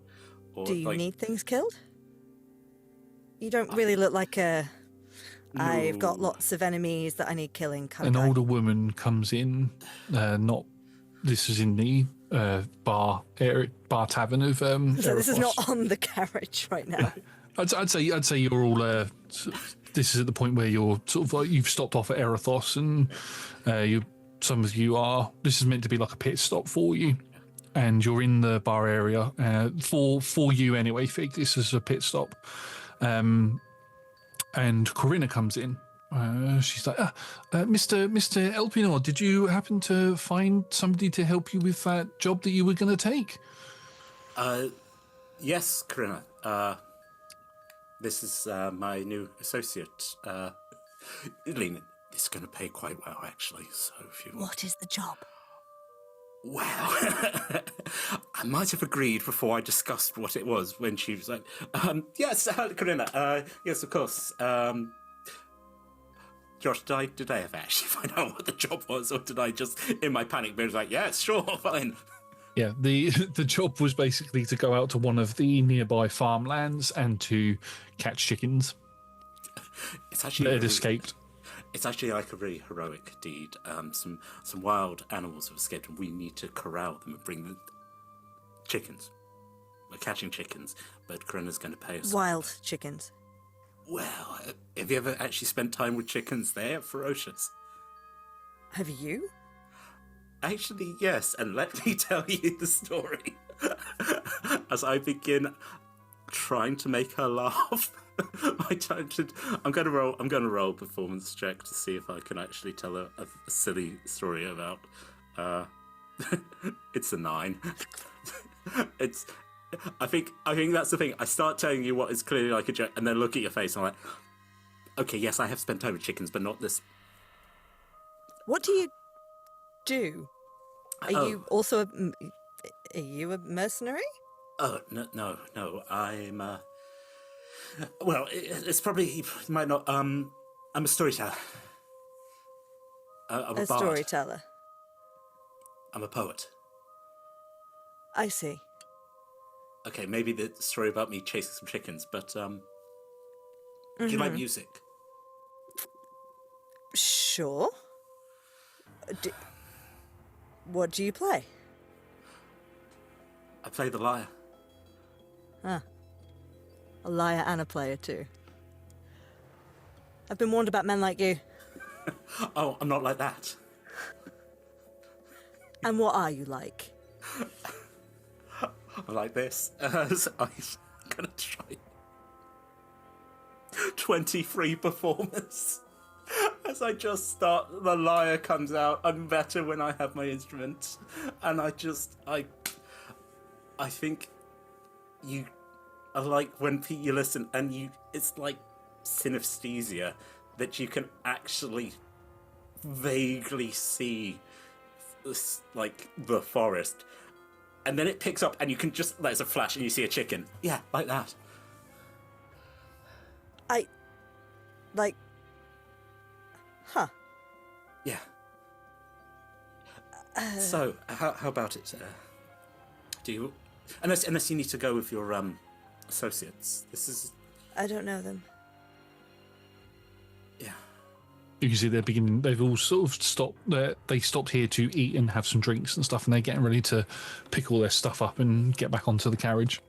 Do you like, need things killed? You don't really look like a... I've got lots of enemies that I need killing kind of An guy. older woman comes in, this is in the bar tavern of So this is Erebos. not on the carriage right now. I'd say you're all. This is at the point where you're sort of like you've stopped off at Erethos, and some of you are. This is meant to be like a pit stop for you, and you're in the bar area for you anyway. Fig, this is a pit stop, and Corinna comes in. She's like, Mr. Elpinor, did you happen to find somebody to help you with that job that you were going to take? Yes, Corinna. This is my new associate. Lena, this is going to pay quite well, actually. So if you... What is the job? Well, I might have agreed before I discussed what it was when she was like, yes, Corinna, yes, of course. Josh, did I ever actually find out what the job was, or did I just, in my panic, be like, yeah, sure, fine? Yeah, the job was basically to go out to one of the nearby farmlands and to catch chickens It's actually that had escaped. It's actually like a really heroic deed. Some wild animals have escaped, and we need to corral them and bring the chickens. We're catching chickens, but Corinna's going to pay us. Wild chickens. Well, have you ever actually spent time with chickens? They're ferocious. Have you? Actually, yes, and let me tell you the story. As I begin trying to make her laugh, I'm going to roll a performance check to see if I can actually tell a silly story about. It's a 9. I think that's the thing. I start telling you what is clearly like a joke, and then look at your face, and I'm like, okay, yes, I have spent time with chickens, but not this. What do you do? Are you also are you a mercenary? Oh, no. I'm, well, it's probably, you might not, I'm a storyteller. I'm a bard. Storyteller. I'm a poet. I see. Okay, maybe the story about me chasing some chickens, but, do you like music? Sure. What do you play? I play the lyre. Huh. A liar and a player too. I've been warned about men like you. Oh, I'm not like that. And what are you like? I'm like this. So I'm gonna try 23 performance. As I just start, the lyre comes out. I'm better when I have my instrument. And I think you are like when you listen and it's like synesthesia that you can actually vaguely see this, like the forest. And then it picks up and you can just, there's a flash and you see a chicken. Yeah, like that. Huh. Yeah. So, how about it? Do you, unless you need to go with your associates. This is. I don't know them. Yeah. You can see they're beginning. They've all sort of stopped. They stopped here to eat and have some drinks and stuff, and they're getting ready to pick all their stuff up and get back onto the carriage.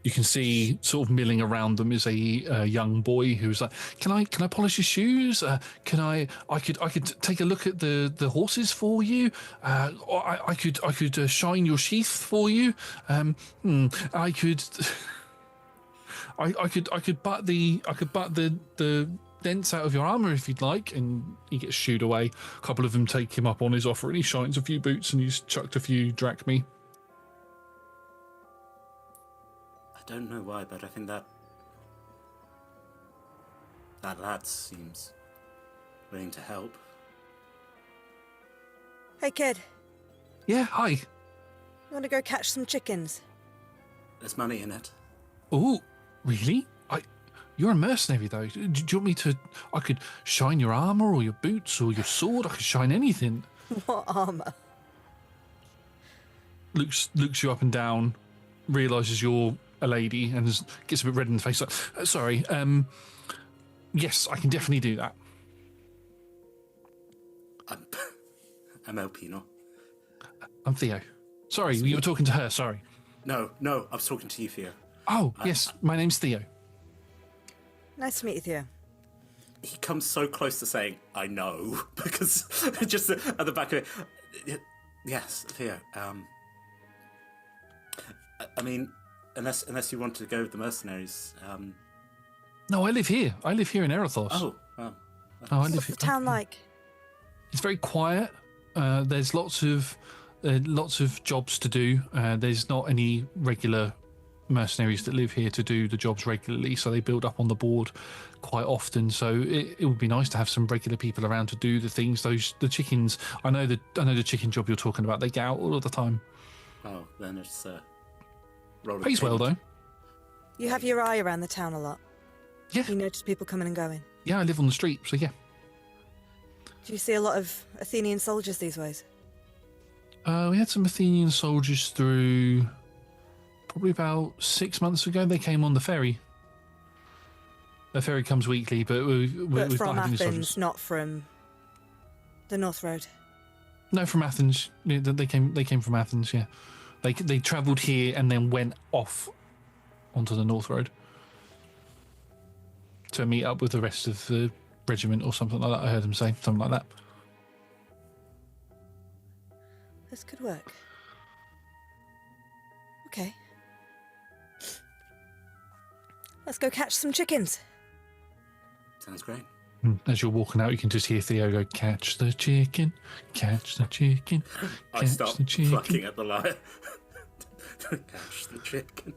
You can see sort of milling around them is a young boy who's like, "Can I polish your shoes? I could take a look at the horses for you. I could shine your sheath for you. I could butt the dents out of your armor if you'd like." And he gets shooed away. A couple of them take him up on his offer, and he shines a few boots and he's chucked a few drachmi. don't know why, but I think that lad seems willing to help. Hey, kid. Yeah, hi. You want to go catch some chickens? There's money in it. Oh, really? You're a mercenary, though. Do you want me to... I could shine your armour or your boots or your sword. I could shine anything. What armour? Looks you up and down, realises you're a lady, and gets a bit red in the face. Like, sorry, yes, I can definitely do that. I'm Elpino. I'm Theo. Sorry, you were talking to her, sorry. No, I was talking to you, Theo. Oh, yes, my name's Theo. Nice to meet you, Theo. He comes so close to saying, I know, because just at the back of it. Yes, Theo. I mean, unless you want to go with the mercenaries. No, I live here. I live here in Erithos. Oh, wow. I live What's the town like? It's very quiet. There's lots of jobs to do. There's not any regular mercenaries that live here to do the jobs regularly, so they build up on the board quite often. So it would be nice to have some regular people around to do the things. The chickens. I know the chicken job you're talking about. They get out all of the time. Oh, then it's Pays well though. You have your eye around the town a lot. Yeah. You notice people coming and going. Yeah, I live on the street, so yeah. Do you see a lot of Athenian soldiers these ways? We had some Athenian soldiers through probably about 6 months ago. They came on the ferry. The ferry comes weekly, but we've from not had any Athens, soldiers. not from the North Road. No, from Athens. Yeah, they came from Athens. Yeah, they travelled here and then went off onto the North Road to meet up with the rest of the regiment or something like that. I heard them say something like that. This could work. Okay. Let's go catch some chickens. Sounds great. As you're walking out, you can just hear Theo go, "Catch the chicken, catch the chicken." I catch start the chicken." plucking at the lyre. Catch the chicken.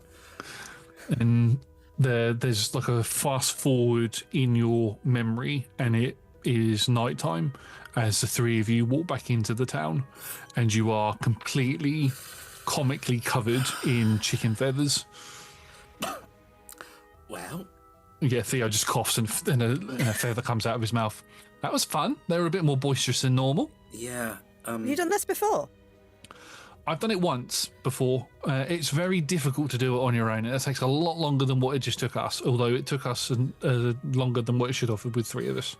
And there's like a fast forward in your memory, and it is nighttime as the three of you walk back into the town, and you are completely comically covered in chicken feathers. Well, Yeah, Theo just coughs and a feather comes out of his mouth. That was fun. They were a bit more boisterous than normal. yeah. Have you done this before? I've done it once before. It's very difficult to do it on your own. It takes a lot longer than what it just took us, although it took us longer than what it should have with three of us.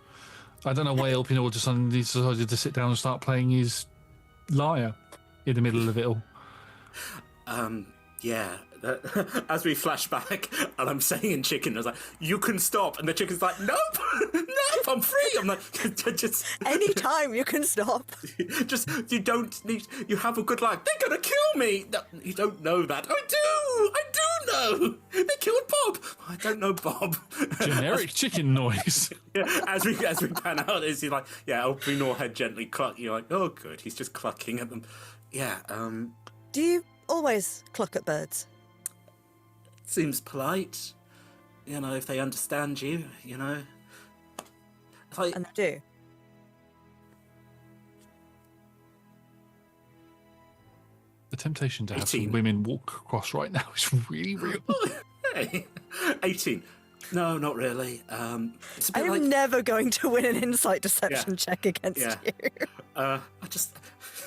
I don't know why Elpino just suddenly decided to sit down and start playing his lyre in the middle of it all. Yeah. As we flash back, and I'm saying in chicken, I was like, "You can stop," and the chicken's like, "Nope, nope, I'm free." I'm like, just Anytime you can stop. just you don't need. You have a good life. They're gonna kill me. No, you don't know that. I do know. They killed Bob. I don't know Bob. Generic chicken noise. Yeah, as we pan out, is he like, yeah, Elpinor head gently cluck. You're like, oh, good. He's just clucking at them. Yeah. Do you always cluck at birds? Seems polite. You know, if they understand you. You know. Like, And they do. The temptation to have 18. some women walk across right now is really real. hey, 18. No, not really. It's a bit I'm like. never going to win an insight deception check against you. I just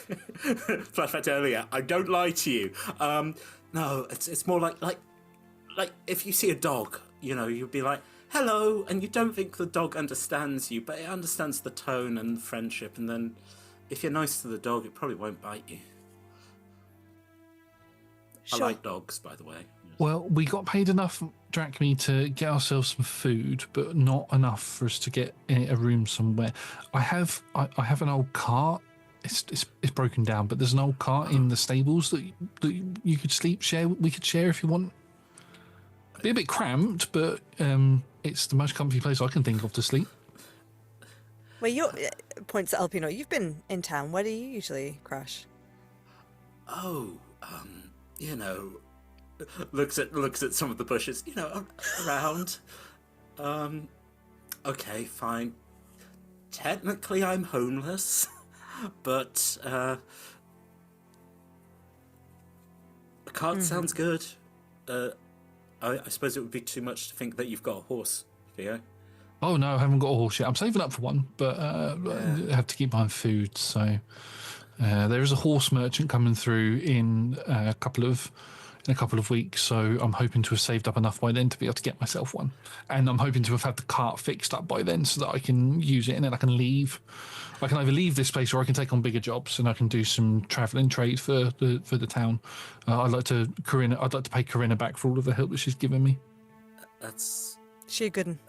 flashback to earlier. I don't lie to you. No, it's more like if you see a dog, you know, you'd be like, hello, and you don't think the dog understands you, but it understands the tone and friendship, and then if you're nice to the dog, it probably won't bite you. Sure. I like dogs, by the way. Well, we got paid enough drachmae to get ourselves some food, but not enough for us to get a room somewhere. I have an old cart. It's broken down, but there's an old cart in the stables that you could share. We could share if you want. Be a bit cramped, but it's the most comfy place I can think of to sleep. Well, your points at Elpino. You've been in town. Where do you usually crash? Oh, you know, looks at some of the bushes, around. Okay, fine. Technically, I'm homeless, but a cart sounds good. I suppose it would be too much to think that you've got a horse, Theo. Oh no, I haven't got a horse yet. I'm saving up for one, but I have to keep buying food. So there is a horse merchant coming through in a couple of weeks. So I'm hoping to have saved up enough by then to be able to get myself one. And I'm hoping to have had the cart fixed up by then so that I can use it and then I can leave. I can either leave this place or I can take on bigger jobs and I can do some travelling trade for the town. I'd like to pay Corinna back for all of the help that she's given me. That's She a good one.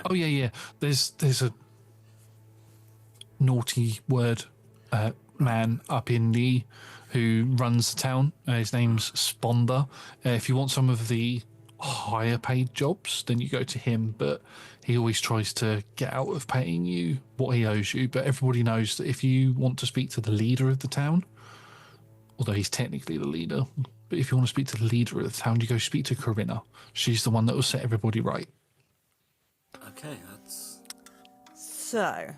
Oh yeah. There's a naughty word man up in who runs the town. His name's Sponder. If you want some of the higher paid jobs, then you go to him. But he always tries to get out of paying you what he owes you. But everybody knows that if you want to speak to the leader of the town, although he's technically the leader, but if you want to speak to the leader of the town, you go speak to Corinna. She's the one that will set everybody right. okay. That's So,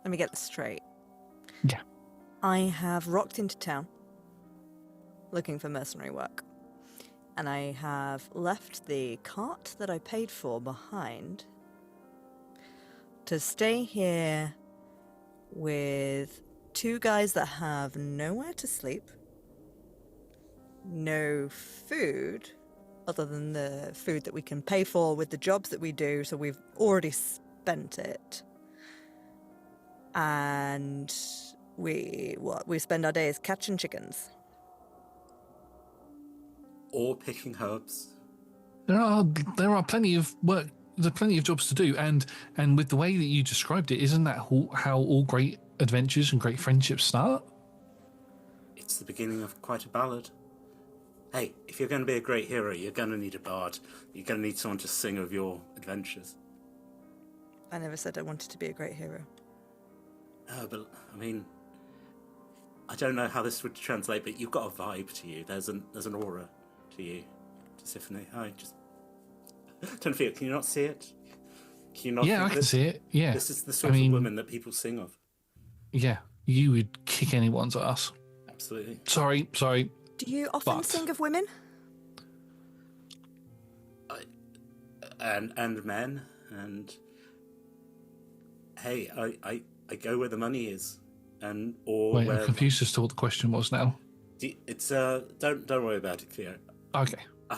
let me get this straight. Yeah. I have rocked into town looking for mercenary work. And I have left the cart that I paid for behind to stay here with two guys that have nowhere to sleep, no food other than the food that we can pay for with the jobs that we do, so we've already spent it. And we spend our days catching chickens. or picking herbs. There are plenty of work. There's plenty of jobs to do, and with the way that you described it, isn't that how all great adventures and great friendships start? It's the beginning of quite a ballad. Hey, if you're going to be a great hero, you're going to need a bard. You're going to need someone to sing of your adventures. I never said I wanted to be a great hero. But I mean, I don't know how this would translate, but you've got a vibe to you. There's an aura to you, Tiffany. I just don't feel it. Can you not see it? Can you not? Yeah, I can see it. Yeah, this is the sort of woman that people sing of. Yeah, you would kick anyone's ass. Absolutely. Sorry. Do you often sing of women? And men, and hey, I go where the money is, and or Wait, where I'm confused as to what the question was now. it's don't worry about it, Theo. Okay. I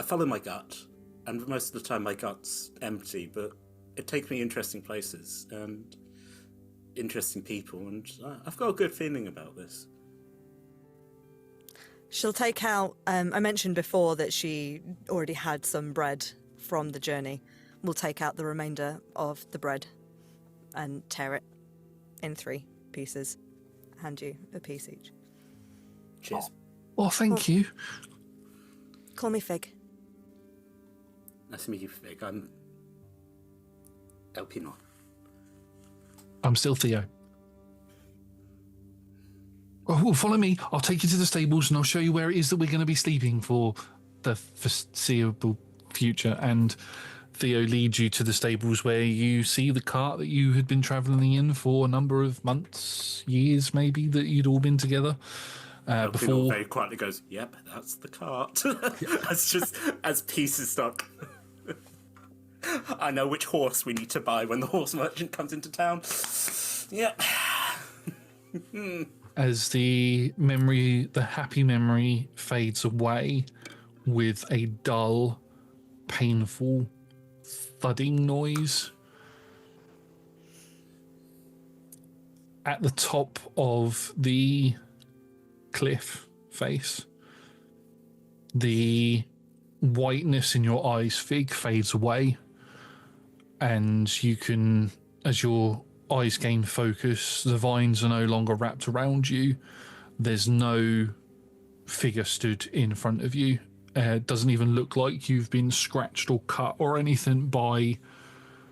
follow my gut, and most of the time my gut's empty, but it takes me interesting places and interesting people, and I've got a good feeling about this. She'll take out, I mentioned before that she already had some bread from the journey. We'll take out the remainder of the bread and tear it in 3 pieces. Hand you a piece each. Cheers. Well, thank you. Call me Fig. Nice to meet you, Fig. I'm El Pino. I'm still Theo. Oh, follow me. I'll take you to the stables and I'll show you where it is that we're going to be sleeping for the foreseeable future. And Theo leads you to the stables where you see the cart that you had been travelling in for a number of months, years maybe, that you'd all been together. Before very quietly goes, "Yep, that's the cart." as pieces start. I know which horse we need to buy when the horse merchant comes into town. Yep. As the happy memory fades away with a dull, painful thudding noise. At the top of the cliff face, the whiteness in your eyes, Fig, fades away, and you can, as your eyes gain focus, the vines are no longer wrapped around you. There's no figure stood in front of you. It doesn't even look like you've been scratched or cut or anything by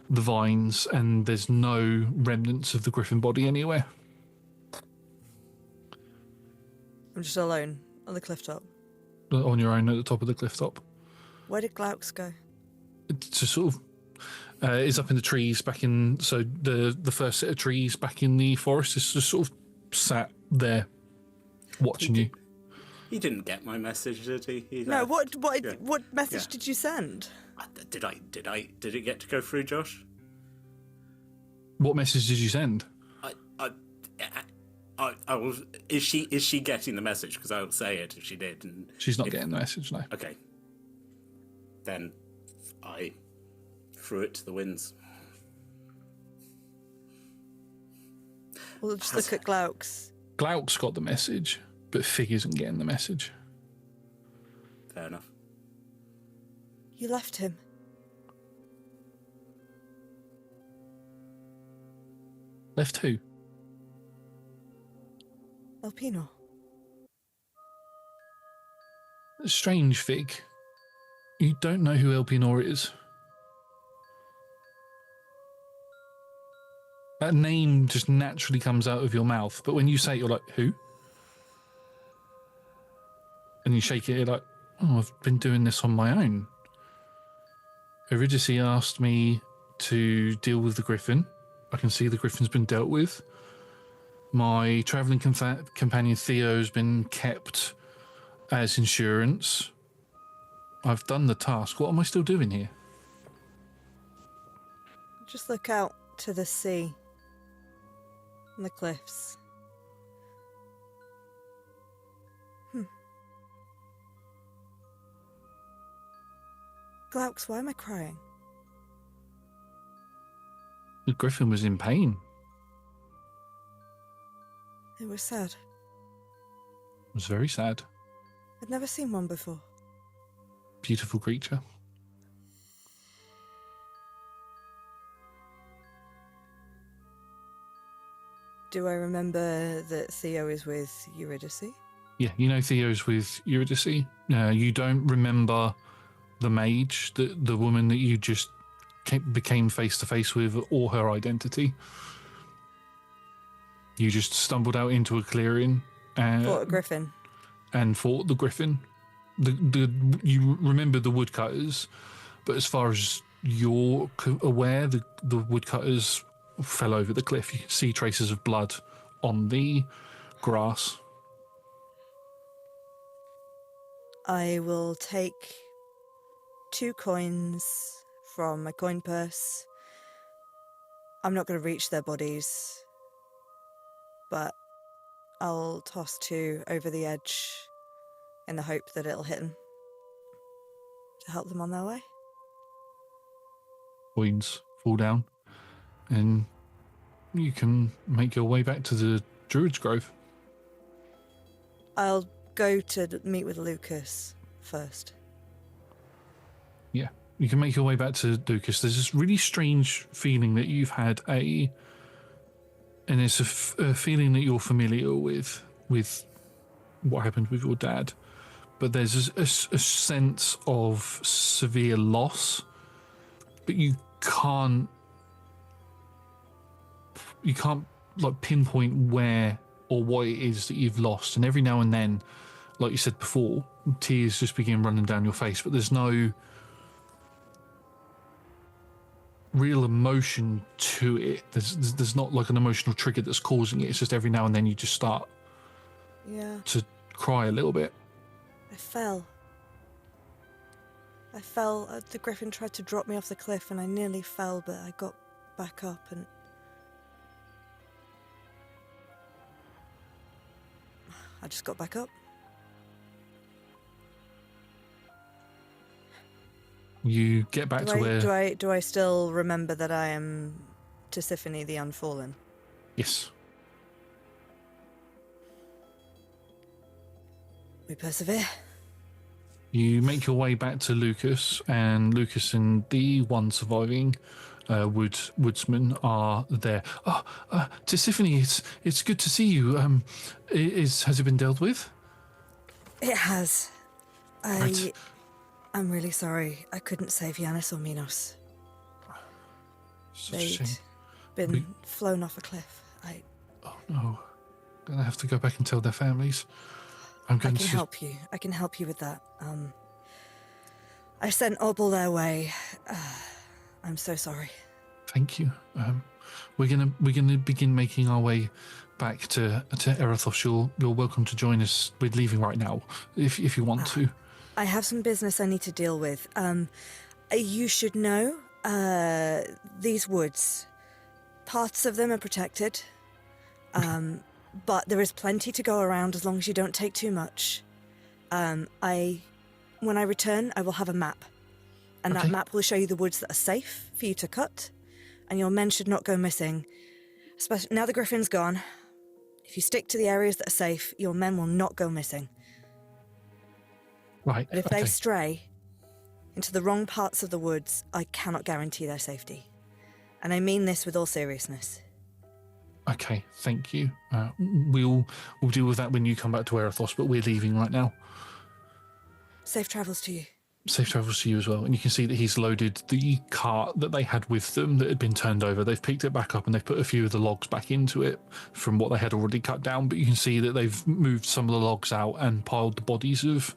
the vines, and there's no remnants of the griffin body anywhere. I'm just alone on the cliff top. on your own at the top of the cliff top. Where did Glauks go? It's just sort of is up in the trees back in. So the first set of trees back in the forest is just sort of sat there watching you. He didn't get my message, did he? No. What message did you send? Did it get to go through, Josh? What message did you send? I will. Is she getting the message? Because I will say it if she did. And she's not getting the message, no. Okay. Then I threw it to the winds. We'll just look at Glauks. Glauks got the message, but Fig isn't getting the message. Fair enough. You left him. Left who? Elpino. Strange, Fig. You don't know who Elpinor is. That name just naturally comes out of your mouth, but when you say it, you're like, who? And you shake it, you're like, oh, I've been doing this on my own. Eurydice asked me to deal with the griffin. I can see the griffin's been dealt with. My travelling companion Theo's been kept as insurance. I've done the task. What am I still doing here? Just look out to the sea and the cliffs. Glauks, why am I crying? The griffin was in pain. It was sad. It was very sad. I'd never seen one before. Beautiful creature. Do I remember that Theo is with Eurydice? Yeah, you know Theo's with Eurydice. You don't remember the mage, the woman that you just became face to face with, or her identity. You just stumbled out into a clearing and fought a griffin. And fought the griffin. You remember the woodcutters, but as far as you're aware, the woodcutters fell over the cliff. You can see traces of blood on the grass. I will take 2 coins from my coin purse. I'm not going to reach their bodies, but I'll toss 2 over the edge in the hope that it'll hit them to help them on their way. Coins fall down, and you can make your way back to the Druid's Grove. I'll go to meet with Lucas first. Yeah, you can make your way back to Lucas. There's this really strange feeling that you've had and it's a feeling that you're familiar with what happened with your dad. But there's a sense of severe loss, but you can't like pinpoint where or what it is that you've lost. And every now and then, like you said before, tears just begin running down your face, but there's no real emotion to it. There's not like an emotional trigger that's causing it. It's just every now and then you just start to cry a little bit. I fell. The griffin tried to drop me off the cliff and I nearly fell, but I got back up and I just got back up. You get back to where... Do I still remember that I am Tisiphone the Unfallen? Yes. We persevere. You make your way back to Lucas, and Lucas and the one surviving woodsman are there. Tisiphone, it's good to see you. Has it been dealt with? It has. Right. I'm really sorry. I couldn't save Yanis or Minos. Such a shame. They'd been flown off a cliff. Oh no. Gonna have to go back and tell their families. I'm I going can to help you. I can help you with that. I sent Obel their way. I'm so sorry. thank you. We're gonna begin making our way back to Erithos. You're welcome to join us. We're leaving right now, if you want to. I have some business I need to deal with. You should know, these woods, parts of them are protected, but there is plenty to go around as long as you don't take too much. When I return, I will have a map, and that map will show you the woods that are safe for you to cut, and your men should not go missing. Especially now the griffin's gone. If you stick to the areas that are safe, your men will not go missing. Right. But if they stray into the wrong parts of the woods, I cannot guarantee their safety. And I mean this with all seriousness. Okay, thank you. We'll deal with that when you come back to Erithos, but we're leaving right now. Safe travels to you. Safe travels to you as well. And you can see that he's loaded the cart that they had with them that had been turned over. They've picked it back up and they've put a few of the logs back into it from what they had already cut down. But you can see that they've moved some of the logs out and piled the bodies of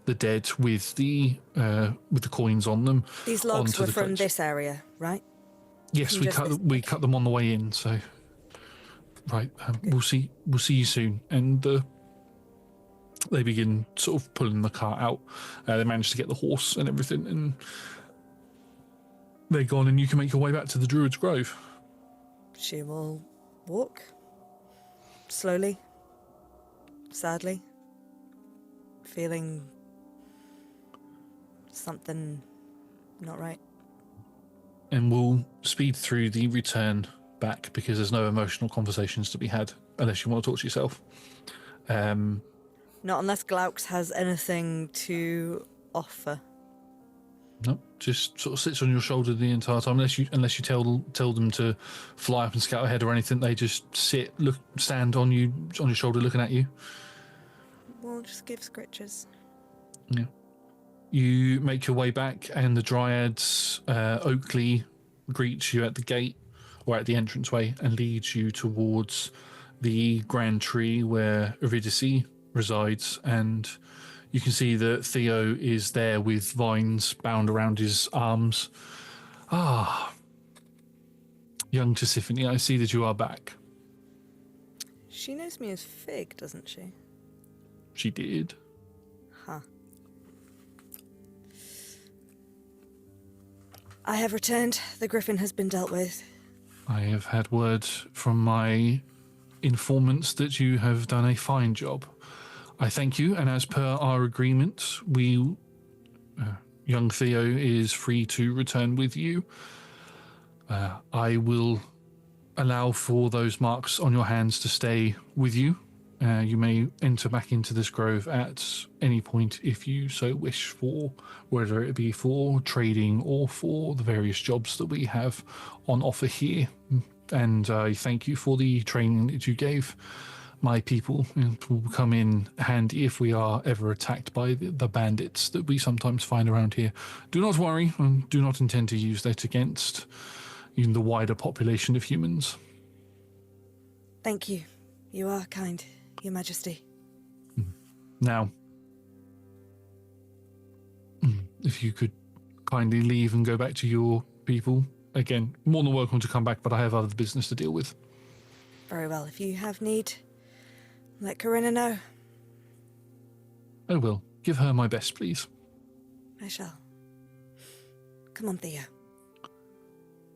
the dead with the coins on them. These logs onto were the from carts. this area, right? Yes, From we cut them on the way in. So, right, we'll see you soon. And they begin sort of pulling the cart out. They manage to get the horse and everything, and they're gone. And you can make your way back to the Druid's Grove. She will walk slowly, sadly, feeling something not right. And we'll speed through the return back because there's no emotional conversations to be had unless you want to talk to yourself. Not unless Glauks has anything to offer. No, just sort of sits on your shoulder the entire time. Unless you tell them to fly up and scout ahead or anything, they just stand on your shoulder, looking at you. We'll just give scritches. Yeah. You make your way back, and the Dryads, Oakley, greets you at the gate or at the entranceway and leads you towards the grand tree where Eurydice resides. And you can see that Theo is there with vines bound around his arms. Ah, young Tisiphone, I see that you are back. She knows me as Fig, doesn't she? She did. Huh. I have returned. The griffin has been dealt with. I have had word from my informants that you have done a fine job. I thank you, and as per our agreement, young Theo is free to return with you. I will allow for those marks on your hands to stay with you. You may enter back into this grove at any point if you so wish, for whether it be for trading or for the various jobs that we have on offer here. And I thank you for the training that you gave my people. It will come in handy if we are ever attacked by the bandits that we sometimes find around here. Do not worry, and do not intend to use that against even the wider population of humans. Thank you. You are kind, Your Majesty. Now, if you could kindly leave and go back to your people. Again, more than welcome to come back, but I have other business to deal with. Very well. If you have need, let Corinna know. I will. Give her my best, please. I shall. Come on, Theo.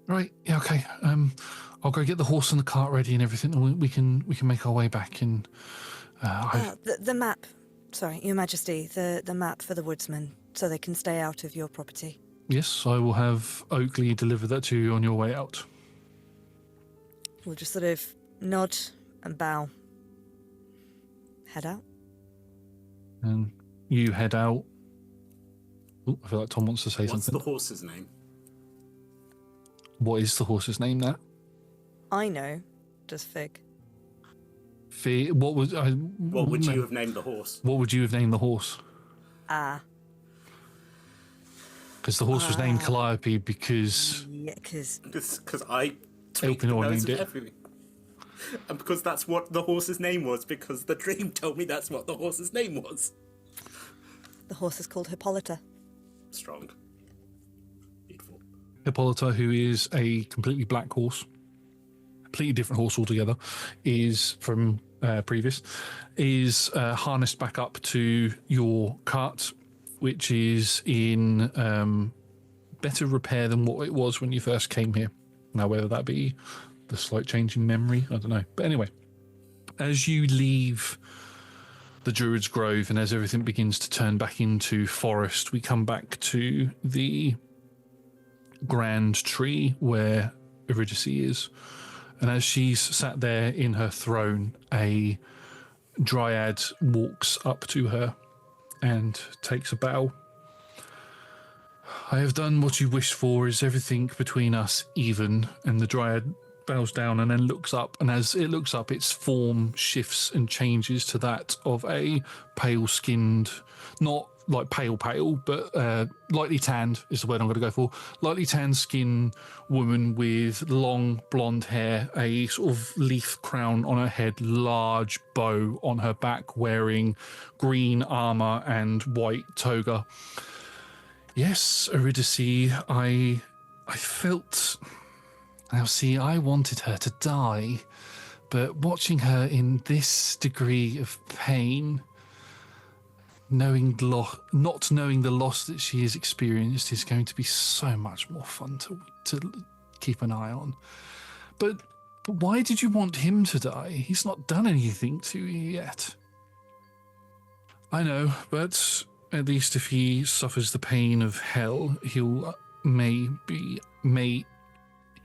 Right. Yeah. Okay. I'll go get the horse and the cart ready and everything, and we can make our way back. And the map. Sorry, Your Majesty. The map for the woodsmen, so they can stay out of your property. Yes, I will have Oakley deliver that to you on your way out. We'll just sort of nod and bow. Head out. And you head out. Ooh, I feel like Tom wants to say What's something. the horse's name? What is the horse's name, that? I know. Just Fig. What would you have named the horse? What would you have named the horse? Because the horse was named Calliope because... Yeah, because Because I tweaked the Elpenor nose named of it. everything. And because that's what the horse's name was, because the dream told me that's what the horse's name was. The horse is called Hippolyta. Strong. Beautiful. Hippolyta, who is a completely black horse, completely different horse altogether, is from previous, is harnessed back up to your cart, which is in better repair than what it was when you first came here. Now, whether that be the slight change in memory, I don't know. But anyway, as you leave the Druid's Grove and as everything begins to turn back into forest, we come back to the grand tree where Eurydice is. And as she's sat there in her throne, a dryad walks up to her and takes a bow. I have done what you wished for. Is everything between us even? And the dryad bows down and then looks up. And as it looks up, its form shifts and changes to that of a pale-skinned, not like pale, but lightly tanned is the word I'm going to go for. Lightly tanned skin woman with long blonde hair, a sort of leaf crown on her head, large bow on her back, wearing green armor and white toga. Yes, Eurydice, I felt... Now, see, I wanted her to die, but watching her in this degree of pain, not knowing the loss that she has experienced is going to be so much more fun to keep an eye on. But why did you want him to die? He's not done anything to you yet. I know, but at least if he suffers the pain of hell,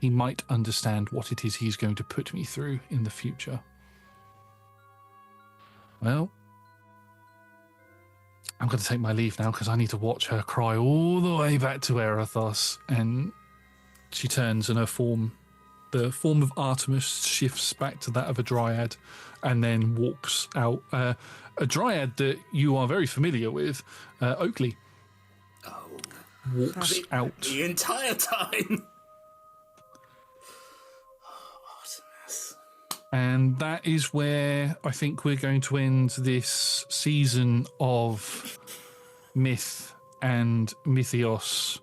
he might understand what it is he's going to put me through in the future. Well, I'm going to take my leave now because I need to watch her cry all the way back to Erethos. And she turns and the form of Artemis shifts back to that of a dryad and then walks out. A dryad that you are very familiar with, Oakley, walks out. The entire time! And that is where I think we're going to end this season of Myth and Mythios.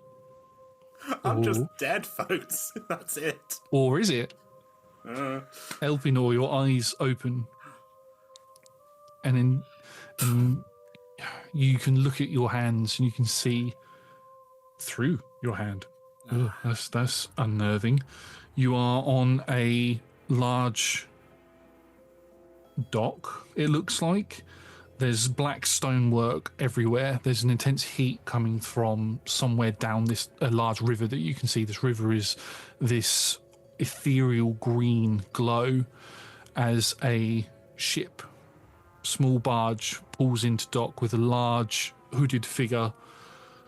I'm just dead, folks. That's it. Or is it? Elpinor, your eyes open. And then you can look at your hands and you can see through your hand. Ugh, that's unnerving. You are on a large dock, it looks like. There's black stonework everywhere. There's an intense heat coming from somewhere down a large river that you can see. This river is this ethereal green glow as a ship, small barge, pulls into dock with a large hooded figure,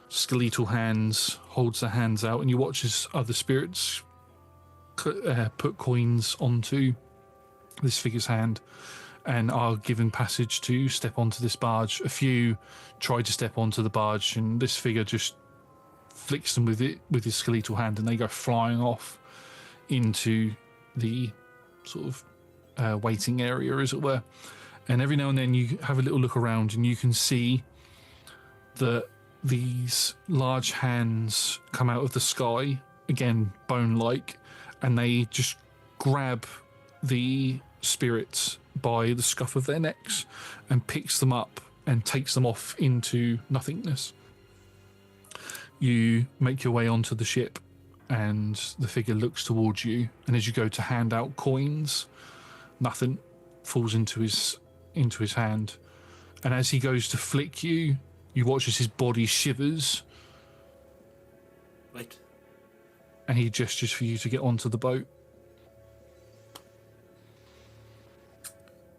skeletal hands, holds their hands out, and you watch as other spirits put coins onto this figure's hand and are given passage to step onto this barge. A few try to step onto the barge and this figure just flicks them with his skeletal hand and they go flying off into the sort of waiting area, as it were. And every now and then you have a little look around and you can see that these large hands come out of the sky, again bone-like, and they just grab the spirits by the scuff of their necks and picks them up and takes them off into nothingness. You make your way onto the ship and the figure looks towards you, and as you go to hand out coins, nothing falls into his hand. And as he goes to flick you, you watch as his body shivers. Right. And he gestures for you to get onto the boat.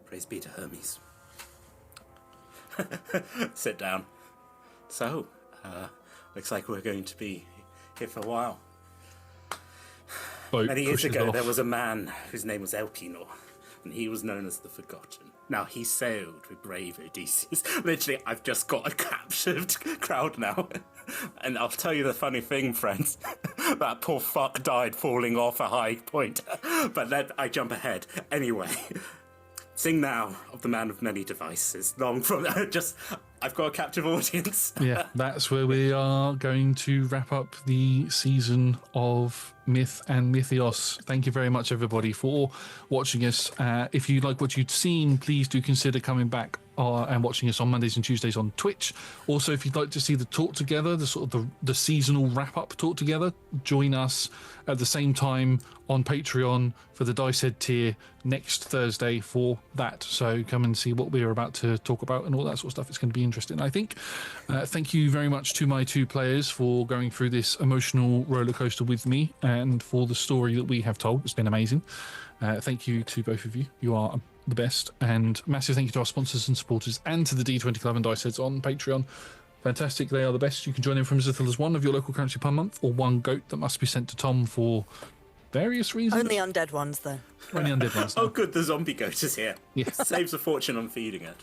Praise be to Hermes. Sit down. So, looks like we're going to be here for a while. Boat Many years pushes ago, off. there was a man whose name was Elpinor. and he was known as the Forgotten. Now, he sailed with brave Odysseus. Literally, I've just got a captured crowd now. And I'll tell you the funny thing, friends. That poor fuck died falling off a high point. But I jump ahead. Anyway, sing now of the man of many devices. Long from... I've got a captive audience. Yeah, that's where we are going to wrap up the season of Myth and Mythios. Thank you very much, everybody, for watching us. If you like what you'd seen, please do consider coming back and watching us on Mondays and Tuesdays on Twitch. Also, if you'd like to see the talk together, the sort of the seasonal wrap-up talk together, join us at the same time on Patreon for the Dice Head tier next Thursday for that. So come and see what we're about to talk about and all that sort of stuff. It's going to be interesting, I think. Thank you very much to my two players for going through this emotional roller coaster with me and for the story that we have told. It's been amazing. Thank you to both of you. You are the best. And massive thank you to our sponsors and supporters and to the D20 Club and Dice Heads on Patreon. Fantastic. They are the best. You can join in from as little as one of your local currency per month or one goat that must be sent to Tom for various reasons. Only undead ones, though. Only undead ones. Oh, good. The zombie goat is here. Yeah. Saves a fortune on feeding it.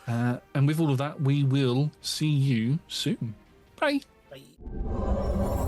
Yeah. And with all of that, we will see you soon. Bye. Bye.